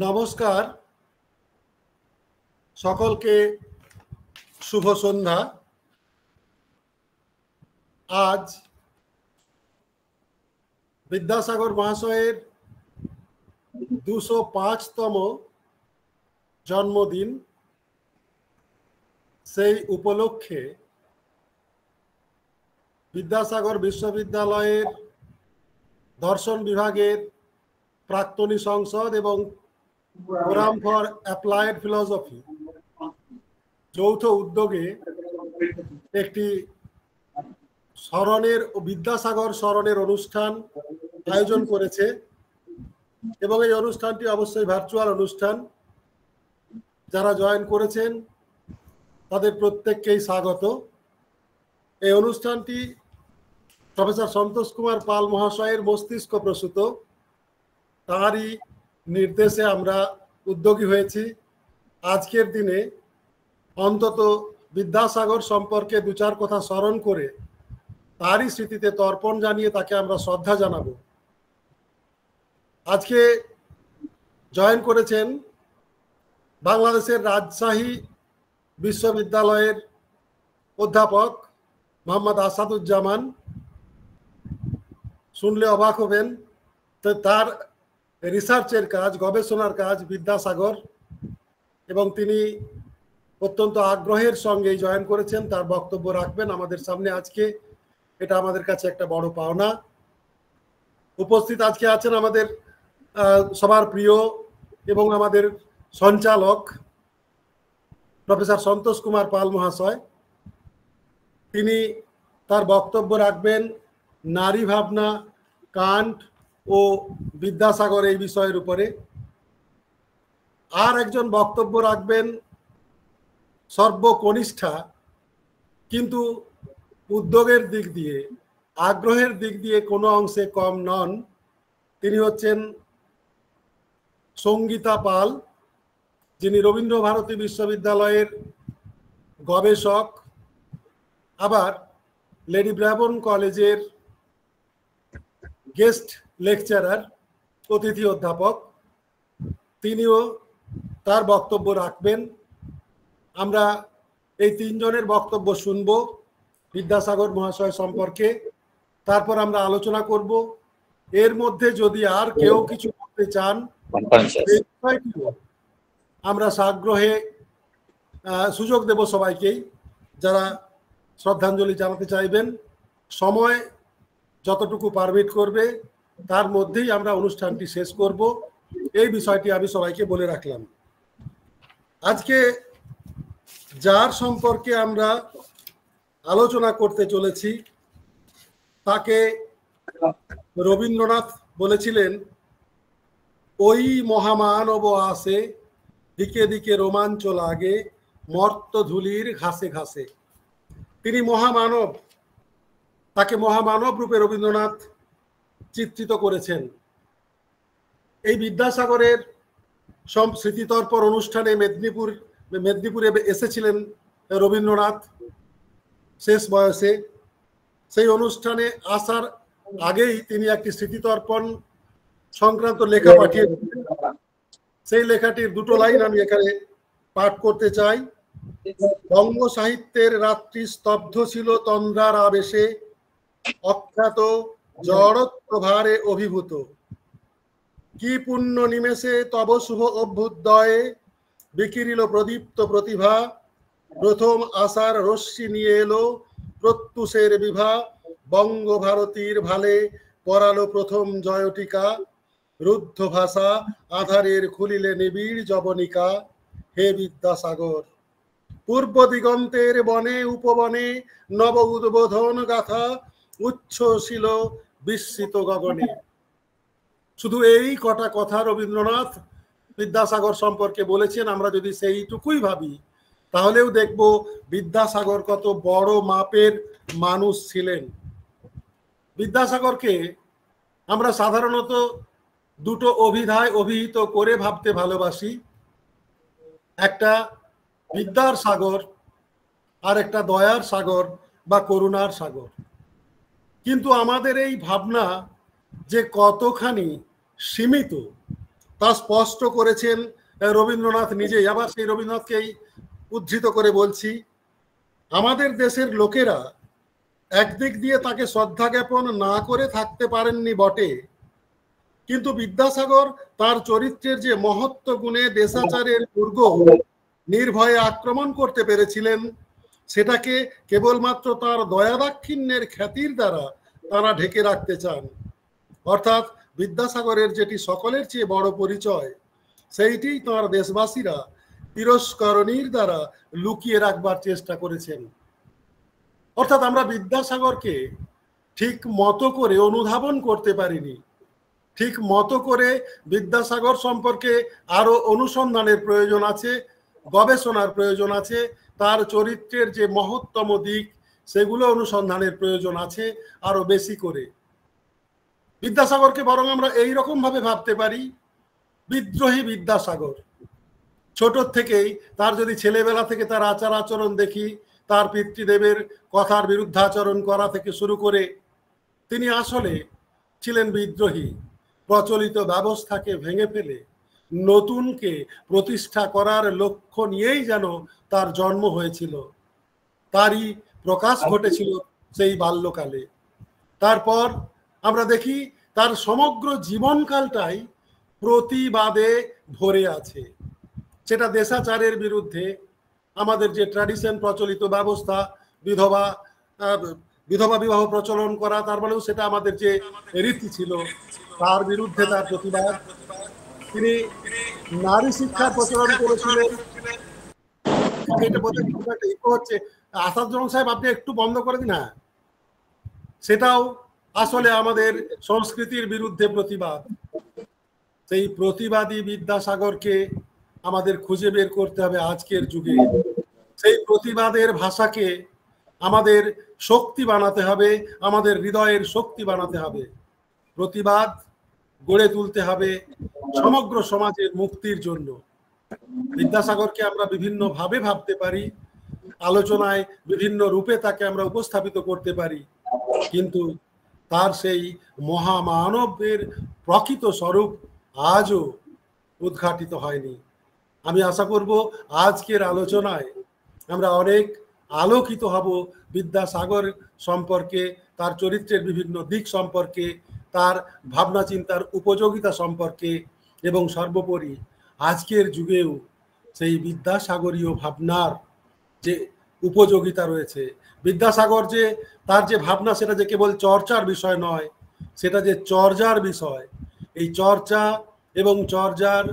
নমস্কার সকলকে, শুভ সন্ধ্যা। আজ বিদ্যাসাগর মহাশয়ের 205তম জন্মদিন। সেই উপলক্ষে বিদ্যাসাগর বিশ্ববিদ্যালয়ের দর্শন বিভাগের প্রাক্তনী সংসদ এবং ফোরাম ফর অ্যাপ্লায়েড ফিলসফি যৌথ উদ্যোগে একটি বিদ্যাসাগর স্মরণের অনুষ্ঠান আয়োজন করেছে এবং এই অনুষ্ঠানটি অবশ্যই ভার্চুয়াল অনুষ্ঠান। যারা জয়েন করেছেন তাদের প্রত্যেককেই স্বাগত। এই অনুষ্ঠানটি প্রফেসর সন্তোষ কুমার পাল মহাশয়ের মস্তিষ্ক প্রসূত, তাঁরই নির্দেশে আমরা উদ্যোগী হয়েছি। আজকের দিনে অন্তত বিদ্যাসাগর সম্পর্কে দু চার কথা স্মরণ করে তারই স্মৃতিতে তর্পণ জানিয়ে তাকে আমরা শ্রদ্ধা জানাব। আজকে জয়েন করেছেন বাংলাদেশের রাজশাহী বিশ্ববিদ্যালয়ের অধ্যাপক মোহাম্মদ আসাদুজ্জামান। শুনলে অবাক হবেন, তো তার রিসার্চের কাজ, গবেষণার কাজ বিদ্যাসাগর, এবং তিনি অত্যন্ত আগ্রহের সঙ্গেই জয়েন করেছেন। তার বক্তব্য রাখবেন আমাদের সামনে আজকে। এটা আমাদের কাছে একটা বড় পাওনা। উপস্থিত আজকে আছেন আমাদের সবার প্রিয় এবং আমাদের সঞ্চালক প্রফেসর সন্তোষ কুমার পাল মহাশয়। তিনি তার বক্তব্য রাখবেন নারী ভাবনা, কান্ট ও বিদ্যাসাগর এই বিষয়ের উপরে। আর একজন বক্তব্য রাখবেন সর্বকনিষ্ঠা কিন্তু উদ্যোগের দিক দিয়ে, আগ্রহের দিক দিয়ে কোনো অংশে কম নন। তিনি হচ্ছেন সঙ্গীতা পাল, যিনি রবীন্দ্রভারতী বিশ্ববিদ্যালয়ের গবেষক, আবার লেডি ব্রাবোন কলেজের গেস্ট লেকচারার, অতিথি অধ্যাপক। তিনিও তার বক্তব্য রাখবেন। আমরা এই তিনজনের বক্তব্য শুনব বিদ্যাসাগর মহাশয় সম্পর্কে, তারপর আমরা আলোচনা করব। এর মধ্যে যদি আর কেউ কিছু করতে চান আমরা সাগ্রহে সুযোগ দেব সবাইকেই, যারা শ্রদ্ধাঞ্জলি জানাতে চাইবেন। সময় যতটুকু পারমিট করবে তার মধ্যেই আমরা অনুষ্ঠানটি শেষ করব, এই বিষয়টি আমি সবাইকে বলে রাখলাম। আজকে যার সম্পর্কে আমরা আলোচনা করতে চলেছি তাকে রবীন্দ্রনাথ বলেছিলেন, ওই মহামানব আসে, দিকে দিকে রোমাঞ্চ লাগে, মর্ত ধুলির ঘাসে ঘাসে। তিনি মহামানব, তাকে মহামানব রূপে রবীন্দ্রনাথ চিত্রিত করেছেন। এই বিদ্যাসাগরের স্মৃতিতর্পণ অনুষ্ঠানে মেদিনীপুরে এসেছিলেন রবীন্দ্রনাথ শেষ বয়সে। সেই অনুষ্ঠানে আসার আগেই তিনি একটি স্মৃতিতর্পণ সংক্রান্ত লেখা পাঠিয়েছিলেন। সেই লেখাটির দুটো লাইন আমি এখানে পাঠ করতে চাই। বঙ্গ সাহিত্যের রাত্রি স্তব্ধ ছিল তন্দ্রার আবেশে, অখ্যাত জড়ত্বভারে অভিভূত। কি পুণ্য নিমেষে তব শুভ অভ্যুদয়ে, বিকিরিল প্রদীপ্ত প্রতিভা। প্রথম আশার রশ্মি নিয়ে এলো প্রত্যুষের বিভা, বঙ্গভারতীর ভালে পরালো প্রথম জয়টিকা। রুদ্ধ ভাষা আধারের খুলিলে নিবিড় জবনিকা, হে বিদ্যাসাগর। পূর্ব দিগন্তের বনে উপবনে নব উদ্বোধন গাথা, উচ্ছ্বসিল বিস্মিত গগনে। শুধু এই কটা কথা রবীন্দ্রনাথ বিদ্যাসাগর সম্পর্কে বলেছেন। আমরা যদি সেইটুকুই ভাবি তাহলেও দেখব বিদ্যাসাগর কত বড় মাপের মানুষ ছিলেন। বিদ্যাসাগরকে আমরা সাধারণত দুটো অভিধায় অভিহিত করে ভাবতে ভালোবাসি, একটা বিদ্যার সাগর আর একটা দয়ার সাগর বা করুণার সাগর। কিন্তু আমাদের এই ভাবনা যে কতখানি সীমিত তা স্পষ্ট করেছেন রবীন্দ্রনাথ নিজেই। আবার সেই রবীন্দ্রনাথকেই উদ্ধৃত করে বলছি, আমাদের দেশের লোকেরা একদিক দিয়ে তাকে শ্রদ্ধা জ্ঞাপন না করে থাকতে পারেননি বটে, কিন্তু বিদ্যাসাগর তার চরিত্রের যে মহত্ব গুণে দেশাচারের দুর্গ নির্ভয়ে আক্রমণ করতে পেরেছিলেন, সেটাকে কেবলমাত্র তার দয়াদাক্ষিণ্যের খ্যাতির দ্বারা তারা ঢেকে রাখতে চান। অর্থাৎ বিদ্যাসাগরের যেটি সকলের চেয়ে বড় পরিচয়, সেইটি তাঁর দেশবাসীরা তিরস্করণীর দ্বারা লুকিয়ে রাখবার চেষ্টা করেছেন। অর্থাৎ আমরা বিদ্যাসাগরকে ঠিক মতো করে অনুধাবন করতে পারিনি। ঠিক মতো করে বিদ্যাসাগর সম্পর্কে আরো অনুসন্ধানের প্রয়োজন আছে, গবেষণার প্রয়োজন আছে, তার চরিত্রের যে মহত্তম দিক সেগুলো অনুসন্ধানের প্রয়োজন আছে আরো বেশি করে। বিদ্যাসাগরকে বরং আমরা এই রকম ভাবে ভাবতে পারি, বিদ্রোহী বিদ্যাসাগর। ছোট থেকেই তার যদি ছেলেবেলা থেকে তার আচার আচরণ দেখি, তার পিতৃদেবের কথার বিরুদ্ধাচরণ করা থেকে শুরু করে, তিনি আসলে ছিলেন বিদ্রোহী। প্রচলিত ব্যবস্থাকে ভেঙে ফেলে নতুনকে প্রতিষ্ঠা করার লক্ষ্য নিয়েই যেন তার জন্ম হয়েছিল, তারই প্রকাশ ঘটেছিল সেই বাল্যকালে। তারপর আমরা দেখি তার সমগ্র জীবনকালটাই প্রতিবাদে ভরে আছে। সেটা দেশাচারের বিরুদ্ধে, আমাদের যে ট্র্যাডিশন প্রচলিত ব্যবস্থা, বিধবা বিবাহ প্রচলন করা, তার মানেও সেটা আমাদের যে রীতি ছিল তার বিরুদ্ধে তার প্রতিবাদ। তিনি নারী শিক্ষার প্রচলন করেছিলেন। এটা বোধহয় ইকো হচ্ছে, আসাদুজ্জামান সাহেব আপনি একটু বন্ধ করে দিন। হ্যাঁ, সেটাও আসলে আমাদের সংস্কৃতির বিরুদ্ধে প্রতিবাদ। সেই প্রতিবাদী বিদ্যাসাগরকে আমাদের খুঁজে বের করতে হবে আজকের যুগে। সেই প্রতিবাদের ভাষাকে আমাদের শক্তি বানাতে হবে, আমাদের হৃদয়ের শক্তি বানাতে হবে। প্রতিবাদ গড়ে তুলতে হবে সমগ্র সমাজের মুক্তির জন্য। বিদ্যাসাগরকে আমরা বিভিন্ন ভাবে ভাবতে পারি, আলোচনায় বিভিন্ন রূপে তাকে আমরা উপস্থাপিত করতে পারি, কিন্তু তার সেই মহামানবের প্রকৃত স্বরূপ আজও উদ্ঘাটিত হয়নি। আমি আশা করব আজকের আলোচনায় আমরা অনেক আলোকিত হব বিদ্যাসাগর সম্পর্কে, তার চরিত্রের বিভিন্ন দিক সম্পর্কে, তার ভাবনা চিন্তার উপযোগিতা সম্পর্কে, এবং সর্বোপরি আজকের যুগেও সেই বিদ্যাসাগরীয় ভাবনার যে উপযোগিতা রয়েছে। বিদ্যাসাগর যে তার যে ভাবনা, সেটা যে কেবল চর্চার বিষয় নয়, সেটা যে চর্যার বিষয়। এই চর্চা এবং চর্যার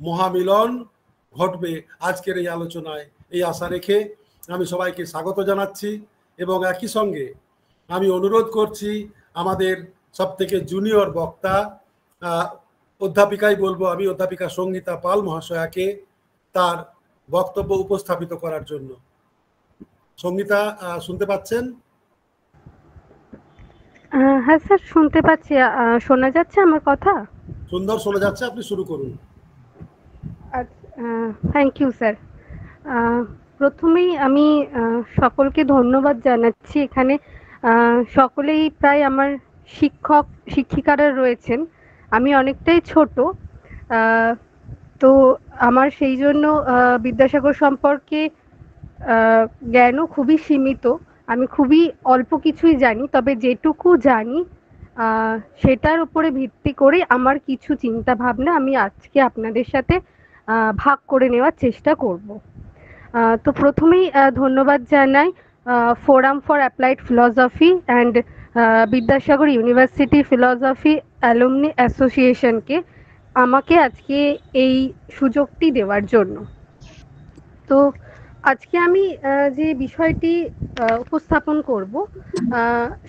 মহামিলন ঘটবে আজকের এই আলোচনায়, এই আশা রেখে আমি সবাইকে স্বাগত জানাচ্ছি। এবং একই সঙ্গে আমি অনুরোধ করছি আমাদের সব থেকে জুনিয়র বক্তা অধ্যাপিকাই বলবো আমি, অধ্যাপিকা সঙ্গীতা পাল মহাশয়াকে তার বক্তব্য উপস্থাপিত করার জন্য। সঙ্গীতা, শুনতে পাচ্ছেন? হ্যাঁ স্যার, শুনতে পাচ্ছি। শোনা যাচ্ছে আমার কথা? সুন্দর শোনা যাচ্ছে, আপনি শুরু করুন। Thank you sir. প্রথমেই আমি সকলকে ধন্যবাদ জানাচ্ছি। এখানে সকলেই প্রায় আমার শিক্ষক শিক্ষিকারা রয়েছেন। আমি অনেকটাই ছোট, তো আমার সেই জন্য বিদ্যাসাগর সম্পর্কে জ্ঞানও খুবই সীমিত। আমি খুবই অল্প কিছুই জানি, তবে যেটুকু জানি সেটার উপরে ভিত্তি করে আমার কিছু চিন্তা ভাবনা আমি আজকে আপনাদের সাথে ভাগ করে নেওয়ার চেষ্টা করব। তো প্রথমেই ধন্যবাদ জানাই forum for applied philosophy and Vidyasagar university philosophy alumni অ্যাসোসিয়েশনকে আমাকে আজকে এই সুযোগটি দেওয়ার জন্য। তো আজকে আমি যে বিষয়টি উপস্থাপন করব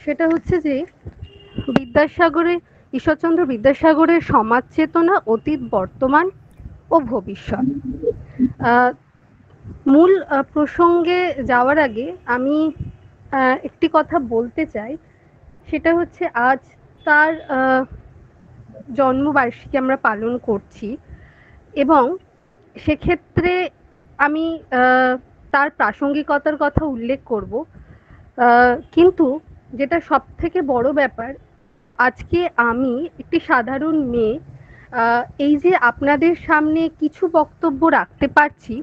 সেটা হচ্ছে যে ঈশ্বরচন্দ্র বিদ্যাসাগরের সমাজ চেতনা, অতীত, বর্তমান ও ভবিষ্যৎ। মূল প্রসঙ্গে যাওয়ার আগে আমি একটি কথা বলতে চাই, সেটা হচ্ছে আজ তার জন্মবার্ষিকী আমরা পালন করছি, এবং সেক্ষেত্রে আমি তার প্রাসঙ্গিকতার কথা উল্লেখ করব। কিন্তু যেটা সব থেকে বড় ব্যাপার, আজকে আমি একটি সাধারণ মেয়ে এই যে আপনাদের সামনে কিছু বক্তব্য রাখতে পারছি,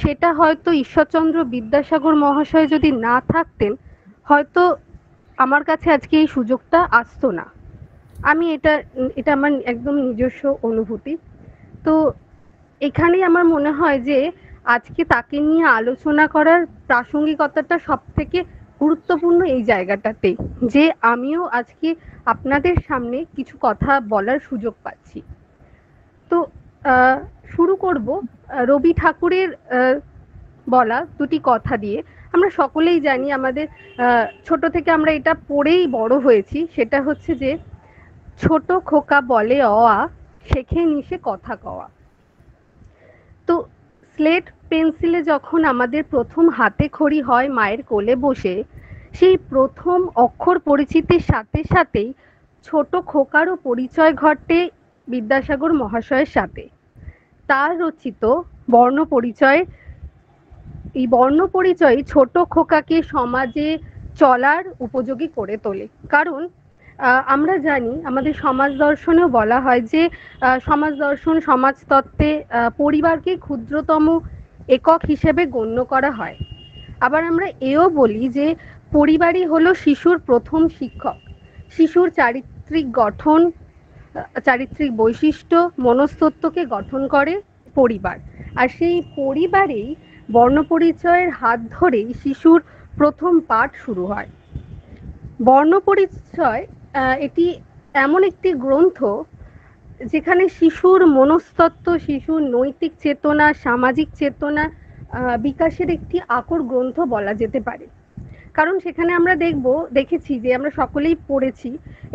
সেটা হয়তো ঈশ্বরচন্দ্র বিদ্যাসাগর মহাশয় যদি না থাকতেন, হয়তো আমার কাছে আজকে এই সুযোগটা আসতো না। আমি এটা এটা আমার একদম নিজস্ব অনুভূতি। তো এখানেই আমার মনে হয় যে আজকে তাকে নিয়ে আলোচনা করার প্রাসঙ্গিকতাটা সব থেকে গুরুত্বপূর্ণ এই জায়গাটাতেই, যে আমিও আজকে আপনাদের সামনে কিছু কথা বলার সুযোগ পাচ্ছি। তো শুরু করব রবি ঠাকুরের বলা দুটি কথা দিয়ে। আমরা সকলেই জানি, আমাদের ছোট থেকে আমরা এটা পড়েই বড় হয়েছি, সেটা হচ্ছে যে ছোট খোকা বলে অ আ, শেখে নিশে কথা কওয়া। তো স্লেট পেন্সিলে যখন আমাদের প্রথম হাতে খড়ি হয় মায়ের কোলে বসে, সেই প্রথম অক্ষর পরিচিতির সাথে সাথেই ছোট খোকারও পরিচয় ঘটে বিদ্যাসাগর মহাশয়ের সাথে। তার রচিত বর্ণ পরিচয়, এই বর্ণ পরিচয় ছোট খোকাকে সমাজে চলার উপযোগী করে তোলে। কারণ আমরা জানি, আমাদের সমাজ দর্শনেও বলা হয় যে সমাজ দর্শন সমাজতত্ত্বে পরিবারকে ক্ষুদ্রতম একক হিসেবে গণ্য করা হয়। আবার আমরা এও বলি যে পরিবারই হলো শিশুর প্রথম শিক্ষক। শিশুর চারিত্রিক গঠন, চারিত্রিক বৈশিষ্ট্য, মনস্তত্ত্বকে গঠন করে পরিবার। আর সেই পরিবারেই বর্ণপরিচয়ের হাত ধরেই শিশুর প্রথম পাঠ শুরু হয়। বর্ণপরিচয় এটি এমন একটি গ্রন্থ যেখানে শিশুর মনস্তত্ত্ব, শিশুর নৈতিক চেতনা, সামাজিক চেতনা বিকাশের একটি আকর গ্রন্থ বলা যেতে পারে। কারণ সেখানে আমরা দেখেছি যে আমরা সকলেই পড়েছি,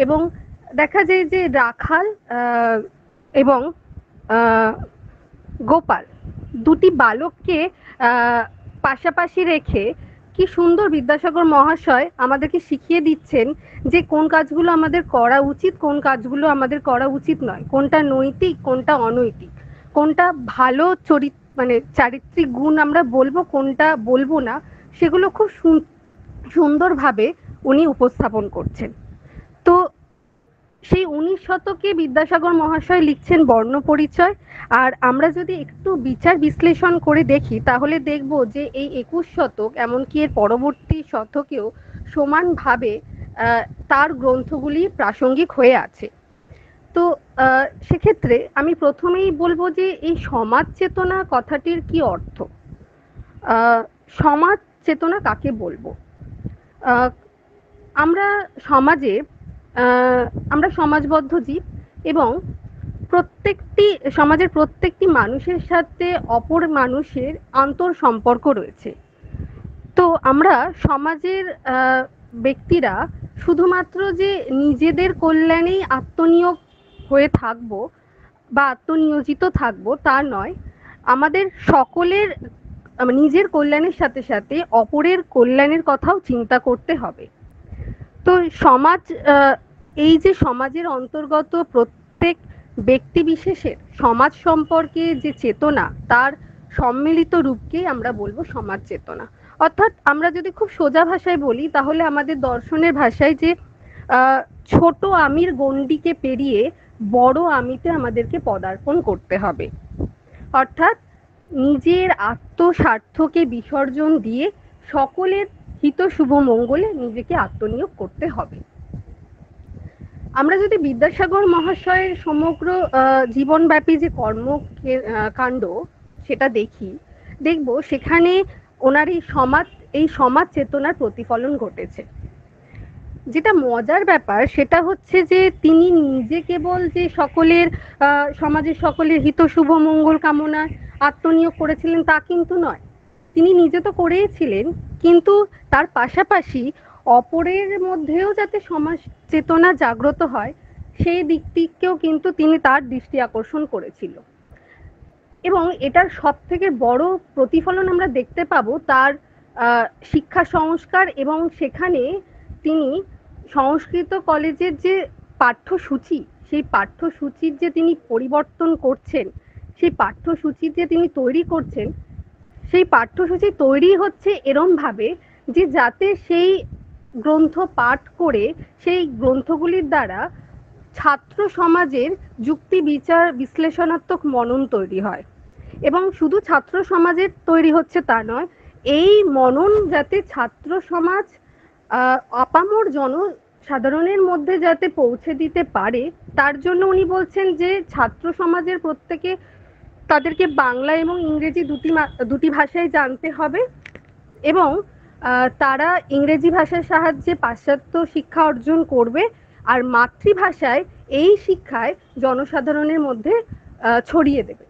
এবং দেখা যায় যে রাখাল এবং গোপাল দুটি বালককে পাশাপাশি রেখে কি সুন্দর বিদ্যাসাগর মহাশয় আমাদেরকে শিখিয়ে দিচ্ছেন যে কোন কাজগুলো আমাদের করা উচিত, কোন কাজগুলো আমাদের করা উচিত নয়, কোনটা নৈতিক, কোনটা অনৈতিক, কোনটা ভালো মানে চারিত্রিক গুণ আমরা বলবো, কোনটা বলবো না, সেগুলো খুব সুন্দরভাবে উনি উপস্থাপন করছেন। তো সেই 19 শতকে বিদ্যাসাগর মহাশয় লিখছেন বর্ণ পরিচয়। আর আমরা যদি একটু বিচার বিশ্লেষণ করে দেখি, তাহলে দেখব যে এই 21 শতক, এমনকি এর পরবর্তী শতকেও সমানভাবে তার গ্রন্থগুলি প্রাসঙ্গিক হয়ে আছে। তো সেক্ষেত্রে আমি প্রথমেই বলবো যে এই সমাজ চেতনা কথাটির কি অর্থ। সমাজ চেতনা কাকে বলবো? আমরা সমাজবদ্ধ জীব, এবং সমাজের প্রত্যেকটি মানুষের সাথে অপর মানুষের আন্তর সম্পর্ক রয়েছে। তো আমরা সমাজের ব্যক্তিরা শুধুমাত্র যে নিজেদের কল্যাণেই আত্মনিয়োগ হয়ে থাকব বা আত্মনিয়োজিত থাকব তা নয়, আমাদের সকলের নিজের কল্যাণের সাথে সাথে অপরের কল্যাণের কথাও চিন্তা করতে হবে। তো সমাজ, এই যে সমাজের অন্তর্গত প্রত্যেক ব্যক্তি বিশেষের সমাজ সম্পর্কে যে চেতনা, তার সম্মিলিত রূপকেই আমরা বলবো সমাজ চেতনা। অর্থাৎ আমরা যদি খুব সোজা ভাষায় বলি, তাহলে আমাদের দর্শনের ভাষায় যে ছোট আমির গণ্ডিকে পেরিয়ে বড় আমিতে আমাদেরকে পদার্পণ করতে হবে। অর্থাৎ নিজের আত্মস্বার্থকে বিসর্জন দিয়ে সকলের হিত শুভ মঙ্গলে নিজেকে আত্মনিয়োগ করতে হবে। আমরা যদি বিদ্যাসাগর মহাশয়ের সমগ্র জীবনব্যাপী যে কর্মকাণ্ড সেটা দেখব সেখানে ওনার এই সমাজ চেতনার প্রতিফলন ঘটেছে। যেটা মজার ব্যাপার সেটা হচ্ছে যে তিনি নিজে কেবল যে সমাজের সকলের হিত শুভ মঙ্গল কামনায় আত্মনিয়োগ করেছিলেন তা কিন্তু নয়। তিনি নিজে তো করেইছিলেন, কিন্তু তার পাশাপাশি অপরের মধ্যেও যাতে সমাজ চেতনা জাগ্রত হয়, সেই দিকটিকেও কিন্তু তিনি তার দৃষ্টি আকর্ষণ করেছিল। এবং এটার সব থেকে বড় প্রতিফলন আমরা দেখতে পাবো তার শিক্ষা সংস্কার, এবং সেখানে তিনি সংস্কৃত কলেজের যে পাঠ্যসূচি, সেই পাঠ্যসূচির যে তিনি পরিবর্তন করছেন, সেই পাঠ্যসূচি যে তিনি তৈরি করছেন, সেই পাঠ্যসূচি তৈরি হচ্ছে এরম ভাবে যে যাতে সেই গ্রন্থ পাঠ করে, সেই গ্রন্থগুলির দ্বারা ছাত্র সমাজের যুক্তি বিচার বিশ্লেষণাত্মক মনন তৈরি হয়। এবং শুধু ছাত্র সমাজের তৈরি হচ্ছে তা নয়, এই মনন যাতে ছাত্র সমাজ আপামর জনসাধারণের মধ্যে যাতে পৌঁছে দিতে পারে, তার জন্য উনি বলছেন যে ছাত্র সমাজের প্রত্যেকে তাদেরকে বাংলা এবং ইংরেজি দুটি ভাষায় জানতে হবে এবং তারা ইংরেজি ভাষার সাহায্যে পাশ্চাত্য শিক্ষা অর্জন করবে আর মাতৃভাষায় এই শিক্ষায় জনসাধারণের মধ্যে ছড়িয়ে দেবে।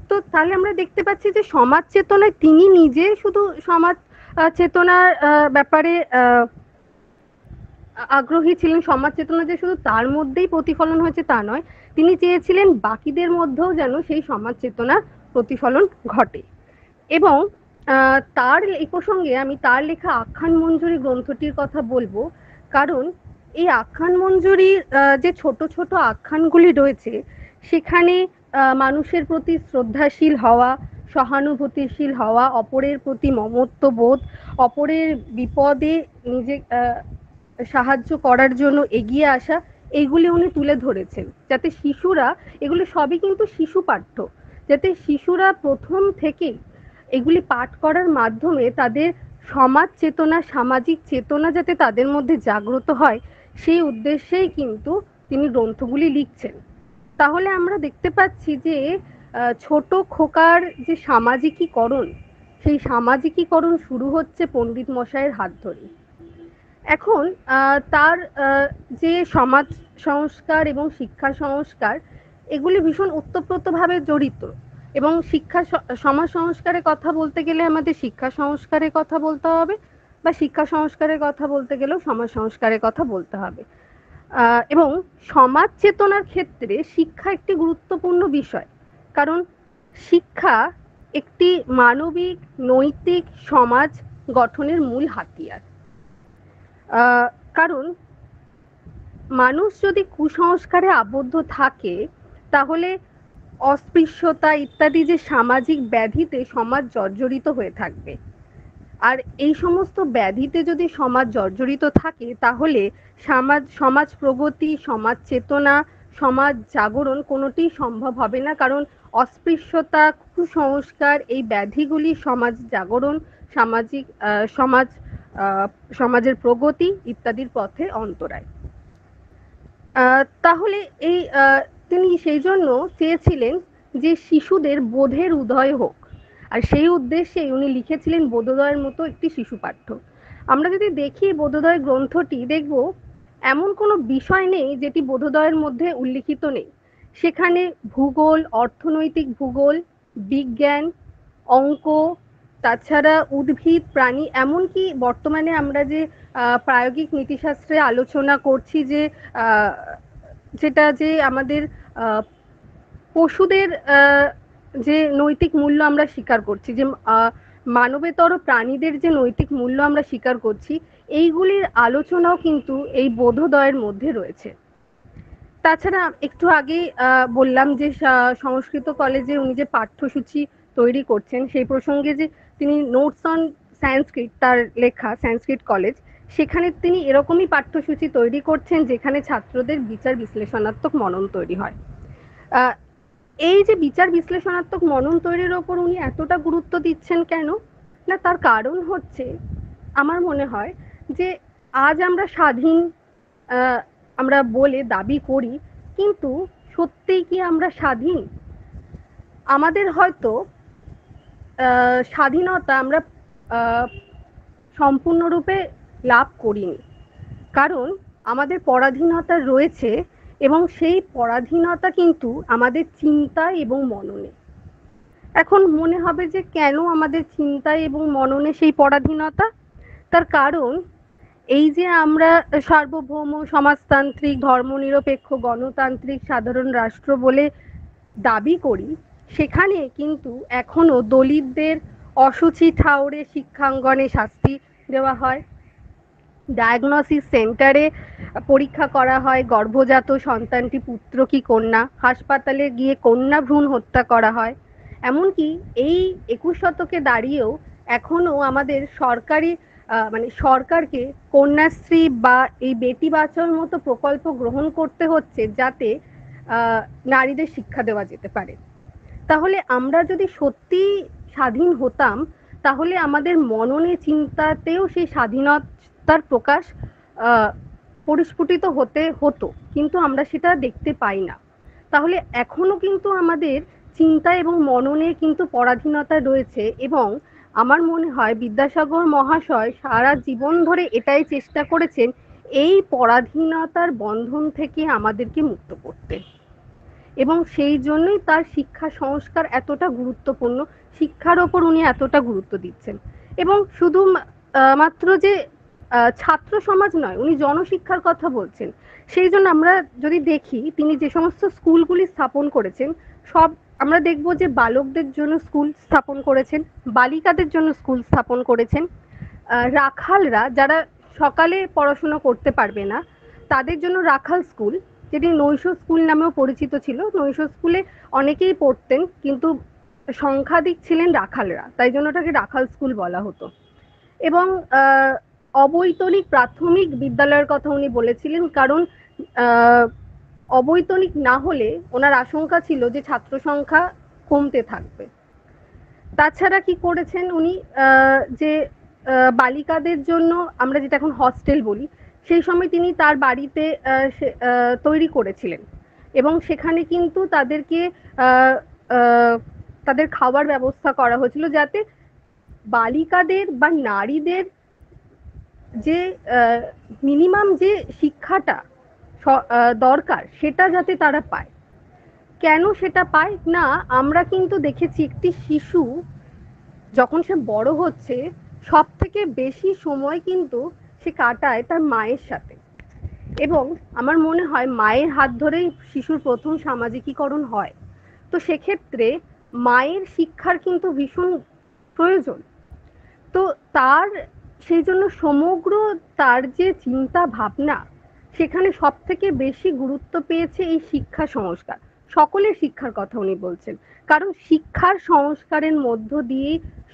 তো তাহলে আমরা দেখতে পাচ্ছি যে সমাজ চেতনায় তিনি নিজে শুধু সমাজ চেতনার ব্যাপারে আগ্রহী ছিলেন, সমাজ চেতনা যে শুধু তার মধ্যেই প্রতিফলন হয়েছে তা নয়, তিনি চেয়েছিলেন বাকিদের মধ্যেও যেন সেই সমাজ চেতনার প্রতিফলন ঘটে। এবং তার এই প্রসঙ্গে আমি তার লেখা আখ্যান মঞ্জুরি গ্রন্থটির কথা বলবো, কারণ এই আখ্যান মঞ্জুরির যে ছোট ছোট আখ্যানগুলি রয়েছে সেখানে মানুষের প্রতি শ্রদ্ধাশীল হওয়া, সহানুভূতিশীল হওয়া, অপরের প্রতি মমত্ববোধ, অপরের বিপদে নিজে সাহায্য করার জন্য এগিয়ে আসা, এইগুলি উনি তুলে ধরেছেন যাতে শিশুরা, এগুলি সবই কিন্তু শিশু পাঠ্য, যাতে শিশুরা প্রথম থেকেই এগুলি পাঠ করার মাধ্যমে তাদের সমাজ চেতনা, সামাজিক চেতনা যাতে তাদের মধ্যে জাগ্রত হয়, সেই উদ্দেশ্যেই কিন্তু তিনি গ্রন্থগুলি লিখছেন। তাহলে আমরা দেখতে পাচ্ছি যে ছোট খোকার যে সামাজিকীকরণ, সেই সামাজিকীকরণ শুরু হচ্ছে পণ্ডিত মশাইয়ের হাত ধরে। এখন তার যে সমাজ সংস্কার এবং শিক্ষা সংস্কার, এগুলি ভীষণ ওতপ্রোতভাবে জড়িত। এবং সমাজ সংস্কারের কথা বলতে গেলে আমাদের শিক্ষা সংস্কারের কথা বলতে হবে, বা শিক্ষা সংস্কারের কথা বলতে গেলেও সমাজ সংস্কারের কথা বলতে হবে। এবং সমাজ চেতনার ক্ষেত্রে শিক্ষা একটি গুরুত্বপূর্ণ বিষয়, কারণ শিক্ষা একটি মানবিক নৈতিক সমাজ গঠনের মূল হাতিয়ার। কারণ মানুষ যদি কুসংস্কারে আবদ্ধ থাকে তাহলে অস্পৃশ্যতা ইত্যাদি যে সামাজিক ব্যাধিতে সমাজ জর্জরিত হয়ে থাকবে। আর এই সমস্ত ব্যাধিতে যদি সমাজ জর্জরিত থাকে তাহলে সমাজ প্রগতি, সমাজ চেতনা, সমাজ জাগরণ কোনোটিই সম্ভব হবে না, কারণ অস্পৃশ্যতা, কুসংস্কার এই ব্যাধিগুলি সমাজ জাগরণ, সমাজের প্রগতি ইত্যাদির পথে অন্তরায়। তাহলে তিনি সেই জন্য চেয়েছিলেন যে শিশুদের বোধের উদয় হোক, আর সেই উদ্দেশ্যে উনি লিখেছিলেন বোধোদয়ের মতো একটি শিশু পাঠ্য। আমরা যদি দেখি বোধোদয় গ্রন্থটি, দেখব এমন কোনো বিষয় নেই যেটি বোধোদয়ের মধ্যে উল্লিখিত নেই। সেখানে ভূগোল, অর্থনৈতিক ভূগোল, বিজ্ঞান, অঙ্ক, তাছাড়া উদ্ভিদ, প্রাণী, এমনকি বর্তমানে আমরা যে প্রায়োগিক নীতিশাস্ত্রে আলোচনা করছি যে যেটা যে আমাদের পশুদের যে নৈতিক মূল্য আমরা স্বীকার করছি, যে মানবেতর প্রাণীদের যে নৈতিক মূল্য আমরা স্বীকার করছি, এইগুলির আলোচনাও কিন্তু এই বোধোদয়ের মধ্যে রয়েছে। তাছাড়া একটু আগে বললাম যে সংস্কৃত কলেজে উনি যে পাঠ্যসূচি তৈরি করছেন, সেই প্রসঙ্গে যে তিনি নোটস অন সংস্কৃত, তার লেখা সংস্কৃত কলেজ, সেখানে তিনি এরকমই পাঠ্যসূচি তৈরি করছেন যেখানে ছাত্রদের বিচার বিশ্লেষণাত্মক মনন তৈরি হয়। এই যে বিচার বিশ্লেষণাত্মক মনন তৈরির ওপর উনি এতটা গুরুত্ব দিচ্ছেন কেন না, তার কারণ হচ্ছে আমার মনে হয় যে আজ আমরা স্বাধীন আমরা বলে দাবি করি, কিন্তু সত্যিই কি আমরা স্বাধীন? আমাদের হয়তো স্বাধীনতা আমরা সম্পূর্ণরূপে লাভ করিনি, কারণ আমাদের পরাধীনতা রয়েছে, এবং সেই পরাধীনতা কিন্তু আমাদের চিন্তায় এবং মননে। এখন মনে হবে যে কেন আমাদের চিন্তায় এবং মননে সেই পরাধীনতা? তার কারণ এই যে আমরা সার্বভৌম সমাজতান্ত্রিক ধর্মনিরপেক্ষ গণতান্ত্রিক সাধারণ রাষ্ট্র বলে দাবি করি, সেখানে কিন্তু এখনো দলিতদের অসুচি ঠাউরে শিক্ষাঙ্গনে শাস্তি দেওয়া হয়, ডায়াগনোসিস সেন্টারে পরীক্ষা করা হয় গর্ভজাত সন্তানটি পুত্র কি কন্যা, হাসপাতালে গিয়ে কন্যা ভ্রূণ হত্যা করা হয়। এমনকি এই 21 শতকে দাঁড়িয়েও এখনো আমাদের সরকারি মানে সরকারকে কন্যাশ্রী বা এই বেটি বাঁচাওর মতো প্রকল্প গ্রহণ করতে হচ্ছে যাতে নারীদের শিক্ষা দেওয়া যেতে পারে। তাহলে আমরা যদি সত্যি স্বাধীন হতাম তাহলে আমাদের মননে চিন্তাতেও সেই স্বাধীনতার প্রকাশ পরিস্ফুটিত হতে হতো, কিন্তু আমরা সেটা দেখতে পাই না। তাহলে এখনো কিন্তু আমাদের চিন্তা এবং মননে কিন্তু পরাধীনতা রয়েছে, এবং আমার মনে হয় বিদ্যাসাগর মহাশয় সারা জীবন ধরে এটাই চেষ্টা করেছেন এই পরাধীনতার বন্ধন থেকে আমাদেরকে মুক্ত করতে, এবং সেই জন্যই তার শিক্ষা সংস্কার এতটা গুরুত্বপূর্ণ, শিক্ষার ওপর উনি এতটা গুরুত্ব দিচ্ছেন। এবং শুধু মাত্র যে ছাত্র সমাজ নয়, উনি জনশিক্ষার কথা বলছেন। সেই জন্য আমরা যদি দেখি তিনি যে সমস্ত স্কুলগুলি স্থাপন করেছেন, সব আমরা দেখব যে বালকদের জন্য স্কুল স্থাপন করেছেন, বালিকাদের জন্য স্কুল স্থাপন করেছেন। রাখালরা যারা সকালে পড়াশোনা করতে পারবে না তাদের জন্য রাখাল স্কুল, যেটি নৈশ স্কুল নামেও পরিচিত ছিল। নৈশ স্কুলে অনেকেই পড়তেন, কিন্তু সংখ্যাধিক ছিলেন রাখালরা, তাই জন্য ওটাকে রাখাল স্কুল বলা হতো। এবং অবৈতনিক প্রাথমিক বিদ্যালয়ের কথা উনি বলেছিলেন, কারণ অবৈতনিক না হলে ওনার আশঙ্কা ছিল যে ছাত্র সংখ্যা কমতে থাকবে। তাছাড়া কি করেছেন উনি, যে বালিকাদের জন্য আমরা যেটা এখন হস্টেল বলি, সেই সময় তিনি তার বাড়িতে তৈরি করেছিলেন, এবং সেখানে কিন্তু তাদেরকে তাদের খাওয়ার ব্যবস্থা করা হয়েছিল যাতে বালিকাদের বা নারীদের যে মিনিমাম যে শিক্ষাটা দরকার সেটা যাতে তারা পায়। কেন সেটা পায় না, আমরা কিন্তু দেখেছি একটি শিশু যখন সে বড় হচ্ছে সব থেকে বেশি সময় কিন্তু সে কাটায় তার মায়ের সাথে, এবং আমার মনে হয় মায়ের হাত ধরেই শিশুর প্রথম সামাজিকীকরণ হয়। তো সেক্ষেত্রে মায়ের শিক্ষার কিন্তু ভীষণ প্রয়োজন। তো তার সেই জন্য সমগ্র তার যে চিন্তা ভাবনা, সেখানে সব থেকে বেশি গুরুত্ব পেয়েছে এই শিক্ষা সংস্কার। সকলের শিক্ষার কথা উনি বলছেন, কারণ শিক্ষার সংস্কারের মধ্য দিয়ে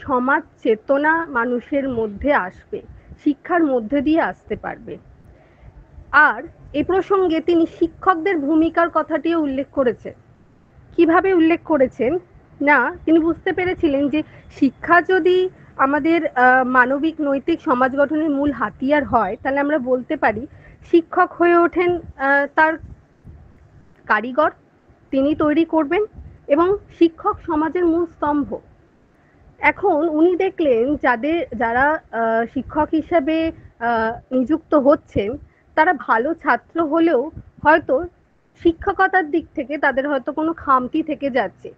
সমাজ চেতনা মানুষের মধ্যে আসবে, শিক্ষার মধ্যে দিয়ে আসতে পারবে। আর এ প্রসঙ্গে তিনি শিক্ষকদের ভূমিকার কথাটিও উল্লেখ করেছেন। কিভাবে উল্লেখ করেছেন না, তিনি বুঝতে পেরেছিলেন যে শিক্ষা যদি আমাদের মানবিক নৈতিক সমাজ গঠনের মূল হাতিয়ার হয়, তাহলে আমরা বলতে পারি শিক্ষক হয়ে ওঠেন তার কারিগর, তিনি তৈরি করবেন, এবং শিক্ষক সমাজের মূল স্তম্ভ। এখন উনি দেখলেন যারা শিক্ষক হিসেবে নিযুক্ত হচ্ছেন তারা ভালো ছাত্র হলেও হয়তো শিক্ষকতার দিক থেকে তাদের হয়তো কোনো খামতি থেকে যাচ্ছে।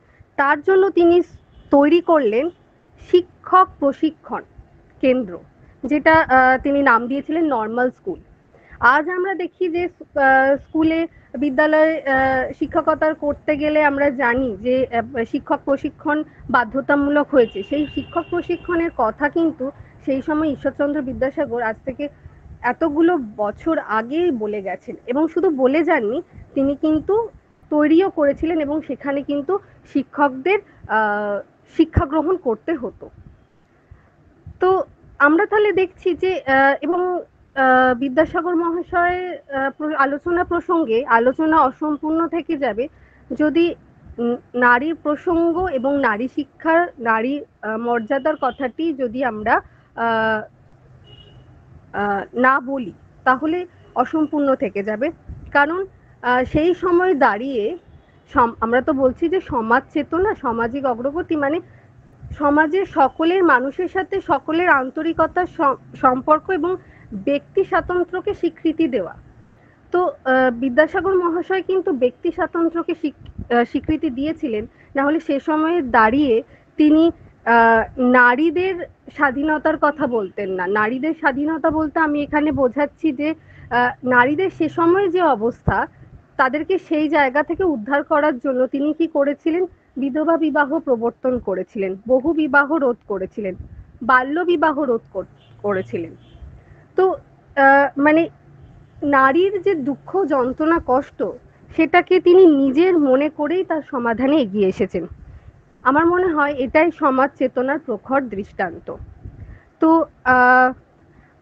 তার জন্য তিনি তৈরি করলেন শিক্ষক প্রশিক্ষণ কেন্দ্র, যেটা তিনি নাম দিয়েছিলেন নর্মাল স্কুল। আজ আমরা দেখি যে স্কুলে বিদ্যালয়ে শিক্ষকতা করতে গেলে আমরা জানি যে শিক্ষক প্রশিক্ষণ বাধ্যতামূলক হয়েছে। সেই শিক্ষক প্রশিক্ষণের কথা কিন্তু সেই সময় ঈশ্বরচন্দ্র বিদ্যাসাগর আজ থেকে এতগুলো বছর আগেই বলে গেছেন, এবং শুধু বলে যাননি, তিনি কিন্তু তৈরিও করেছিলেন, এবং সেখানে কিন্তু শিক্ষকদের শিক্ষা গ্রহণ করতে হতো। তো আমরা তাহলে দেখছি যে এবং বিদ্যাসাগর মহাশয়ের আলোচনা প্রসঙ্গে আলোচনা অসম্পূর্ণ থেকে যাবে যদি নারীর প্রসঙ্গ এবং নারী শিক্ষার নারী মর্যাদার কথাটি যদি আমরা না বলি, তাহলে অসম্পূর্ণ থেকে যাবে। কারণ সেই সময় দাঁড়িয়ে আমরা তো বলছি যে সমাজ চেতনা, সামাজিক অগ্রগতি, মানে সমাজের সকলের মানুষের সাথে সকলের আন্তরিকতার সম্পর্ক এবং ব্যক্তি স্বাতন্ত্র্যকে স্বীকৃতি দেওয়া। তো বিদ্যাসাগর মহাশয় কিন্তু ব্যক্তি স্বাতন্ত্র্যকে স্বীকৃতি দিয়েছিলেন, না হলে সে সময়ে দাঁড়িয়ে তিনি নারীদের স্বাধীনতার কথা বলতেন না। নারীদের স্বাধীনতা বলতে আমি এখানে বোঝাচ্ছি যে নারীদের সে সময় যে অবস্থা, তাদেরকে সেই জায়গা থেকে উদ্ধার করার জন্য তিনি কি করেছিলেন, বিধবা বিবাহ প্রবর্তন করেছিলেন, বহু বিবাহ রোধ করেছিলেন, বাল্য বিবাহ রোধ করেছিলেন। তো মানে নারীর যে দুঃখ যন্ত্রণা কষ্ট, সেটাকে তিনি নিজের মনে করেই তার সমাধানে এগিয়ে এসেছেন। আমার মনে হয় এটাই সমাজ চেতনার প্রখর দৃষ্টান্ত। তো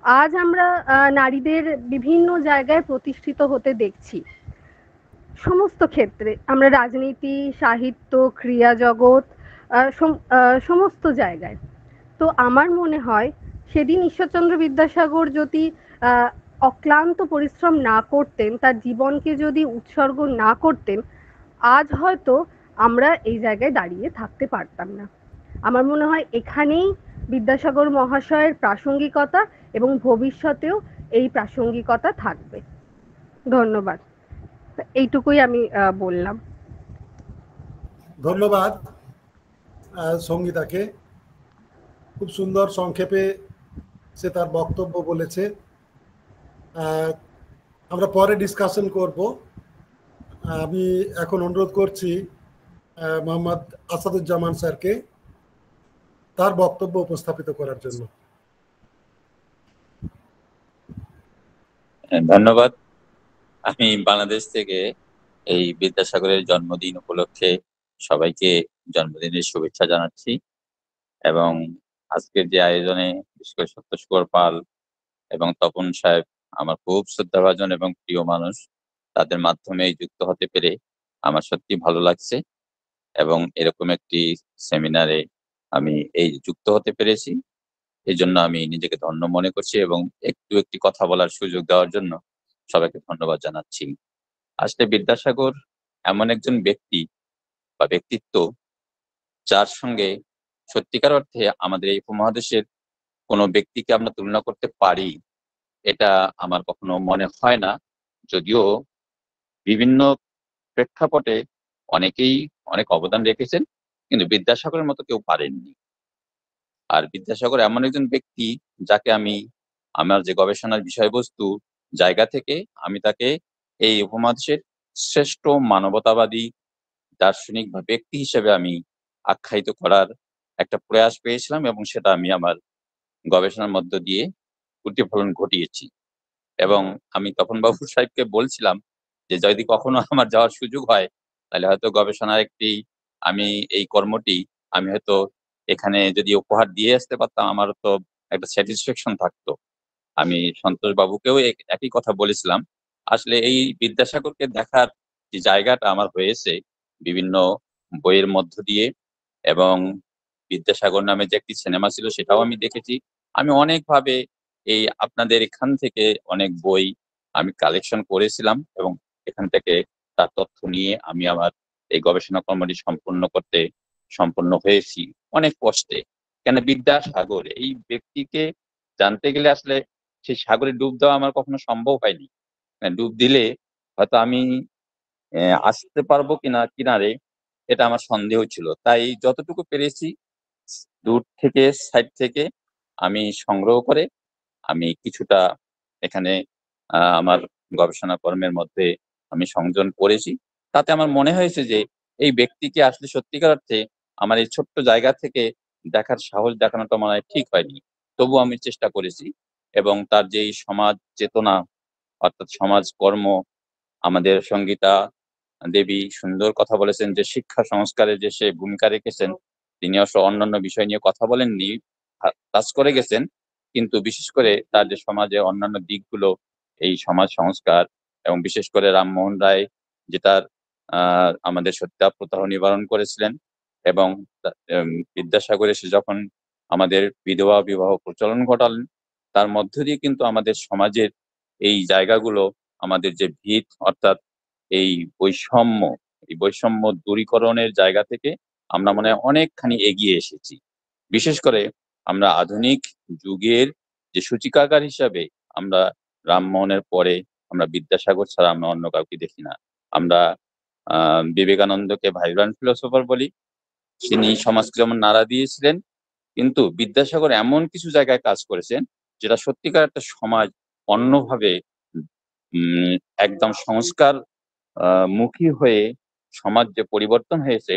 আজ আমরা নারীদের বিভিন্ন জায়গায় প্রতিষ্ঠিত হতে দেখছি। সমস্ত ক্ষেত্রে আমরা রাজনীতি, সাহিত্য, ক্রীড়া জগৎ, সমস্ত জায়গায়। তো আমার মনে হয় সেদিন ঈশ্বরচন্দ্র বিদ্যাসাগর যদি অক্লান্ত পরিশ্রম না করতেন, তার জীবনকে যদি উৎসর্গ না করতেন, আজ হয়তো আমরা এই জায়গায় দাঁড়িয়ে থাকতে পারতাম না। আমার মনে হয় এখানেই বিদ্যাসাগর মহাশয়ের প্রাসঙ্গিকতা, এবং ভবিষ্যতেও এই প্রাসঙ্গিকতা থাকবে। ধন্যবাদ। এইটুকুই আমি বললাম। ধন্যবাদ সঙ্গীতাকে, খুব সুন্দর সংক্ষেপে সে তার বক্তব্য বলেছে। আমরা পরে ডিসকাশন করব। আমি এখন অনুরোধ করছি মোহাম্মদ আসাদুজ্জামান স্যারকে তার বক্তব্য উপস্থাপিত করার জন্য। ধন্যবাদ। আমি বাংলাদেশ থেকে এই বিদ্যাসাগরের জন্মদিন উপলক্ষে সবাইকে জন্মদিনের শুভেচ্ছা জানাচ্ছি, এবং আজকের যে আয়োজনে বিশেষ করে সত্যেশ্বর পাল এবং তপন সাহেব আমার খুব শ্রদ্ধাভাজন এবং প্রিয় মানুষ, তাদের মাধ্যমে যুক্ত হতে পেরে আমার সত্যি ভালো লাগছে, এবং এরকম একটি সেমিনারে আমি এই যুক্ত হতে পেরেছি, এই জন্য আমি নিজেকে ধন্য মনে করছি, এবং একটি কথা বলার সুযোগ দেওয়ার জন্য সবাইকে ধন্যবাদ জানাচ্ছি। আসলে বিদ্যাসাগর এমন একজন ব্যক্তি বা ব্যক্তিত্ব, যার সঙ্গে সত্যিকার অর্থে আমাদের এই উপমহাদেশের কোনো ব্যক্তিকে আমরা তুলনা করতে পারি, এটা আমার কখনো মনে হয় না। যদিও বিভিন্ন প্রেক্ষাপটে অনেকেই অনেক অবদান রেখেছেন, কিন্তু বিদ্যাসাগরের মতো কেউ পারেননি। আর বিদ্যাসাগর এমন একজন ব্যক্তি যাকে আমি আমার যে গবেষণার বিষয়বস্তু জায়গা থেকে আমি তাকে এই উপমহাদেশের শ্রেষ্ঠ মানবতাবাদী দার্শনিক বা ব্যক্তি হিসেবে আমি আখ্যায়িত করার একটা প্রয়াস পেয়েছিলাম, এবং সেটা আমি আমার গবেষণার মধ্য দিয়ে প্রতিফলন ঘটিয়েছি। এবং আমি তখন বাবু সাহেবকে বলছিলাম যে যদি কখনো আমার যাওয়ার সুযোগ হয়, তাহলে হয়তো গবেষণার আমি এই কর্মটি আমি হয়তো এখানে যদি উপহার দিয়ে আসতে পারতাম, আমার তো একটা স্যাটিসফ্যাকশন থাকতো। আমি সন্তোষ বাবুকেও একই কথা বলেছিলাম। আসলে এই বিদ্যাসাগরকে দেখার যে জায়গাটা আমার হয়েছে বিভিন্ন বইয়ের মধ্য দিয়ে, এবং বিদ্যাসাগর নামে যে একটি সিনেমা ছিল সেটাও আমি দেখেছি। আমি অনেকভাবে এই আপনাদের এখান থেকে অনেক বই আমি কালেকশন করেছিলাম, এবং এখান থেকে তার তথ্য নিয়ে আমি আমার এই গবেষণা কর্মটি সম্পন্ন হয়েছি অনেক কষ্টে। কেন বিদ্যাসাগর এই ব্যক্তিকে জানতে গেলে আসলে সেই সাগরে ডুব দেওয়া আমার কখনো সম্ভব হয়নি। ডুব দিলে হয়তো আমি আসতে পারবো কিনা কিনারে, এটা আমার সন্দেহ ছিল। তাই যতটুকু পেরেছি দূর থেকে সাইড থেকে আমি সংগ্রহ করে আমি কিছুটা এখানে আমার গবেষণা কর্মের মধ্যে আমি সংযোজন করেছি। তাতে আমার মনে হয়েছে যে এই ব্যক্তিকে আসলে সত্যিকার অর্থে আমার এই ছোট্ট জায়গা থেকে দেখার সাহস দেখানোটা মনে হয় ঠিক হয়নি। তবু আমি চেষ্টা করেছি, এবং তার যেই সমাজ চেতনা অর্থাৎ সমাজ কর্ম, আমাদের সঙ্গীতা দেবী সুন্দর কথা বলেছেন যে শিক্ষা সংস্কারে যে সে ভূমিকা রেখেছেন, তিনি অবশ্য অন্যান্য বিষয় নিয়ে কথা বলেননি, কাজ করে গেছেন, কিন্তু বিশেষ করে তার যে সমাজে অন্যান্য দিকগুলো, এই সমাজ সংস্কার, এবং বিশেষ করে রামমোহন রায় যে তার আমাদের সত্যা প্রত্যাহ নিবারণ করেছিলেন, এবং বিদ্যাসাগর এসে যখন আমাদের বিধবা বিবাহ প্রচলন ঘটালেন, তার মধ্য দিয়ে কিন্তু আমাদের সমাজের এই জায়গাগুলো, আমাদের যে ভিত অর্থাৎ এই বৈষম্য দূরীকরণের জায়গা থেকে আমরা মনে হয় অনেকখানি এগিয়ে এসেছি। বিশেষ করে আমরা আধুনিক যুগের যে সূচিকাগার হিসাবে আমরা রামমোহনের পরে আমরা বিদ্যাসাগর ছাড়া আমরা অন্য কাউকে দেখি না। আমরা বিবেকানন্দকে ভাইব্রান্ট ফিলোসফার বলি, তিনি সমাজকে যেমন নাড়া দিয়েছিলেন, কিন্তু বিদ্যাসাগর এমন কিছু জায়গায় কাজ করেছেন যেটা সত্যিকার একটা সমাজ অন্যভাবে একদম সংস্কার মুখী হয়ে সমাজ যে পরিবর্তন হয়েছে,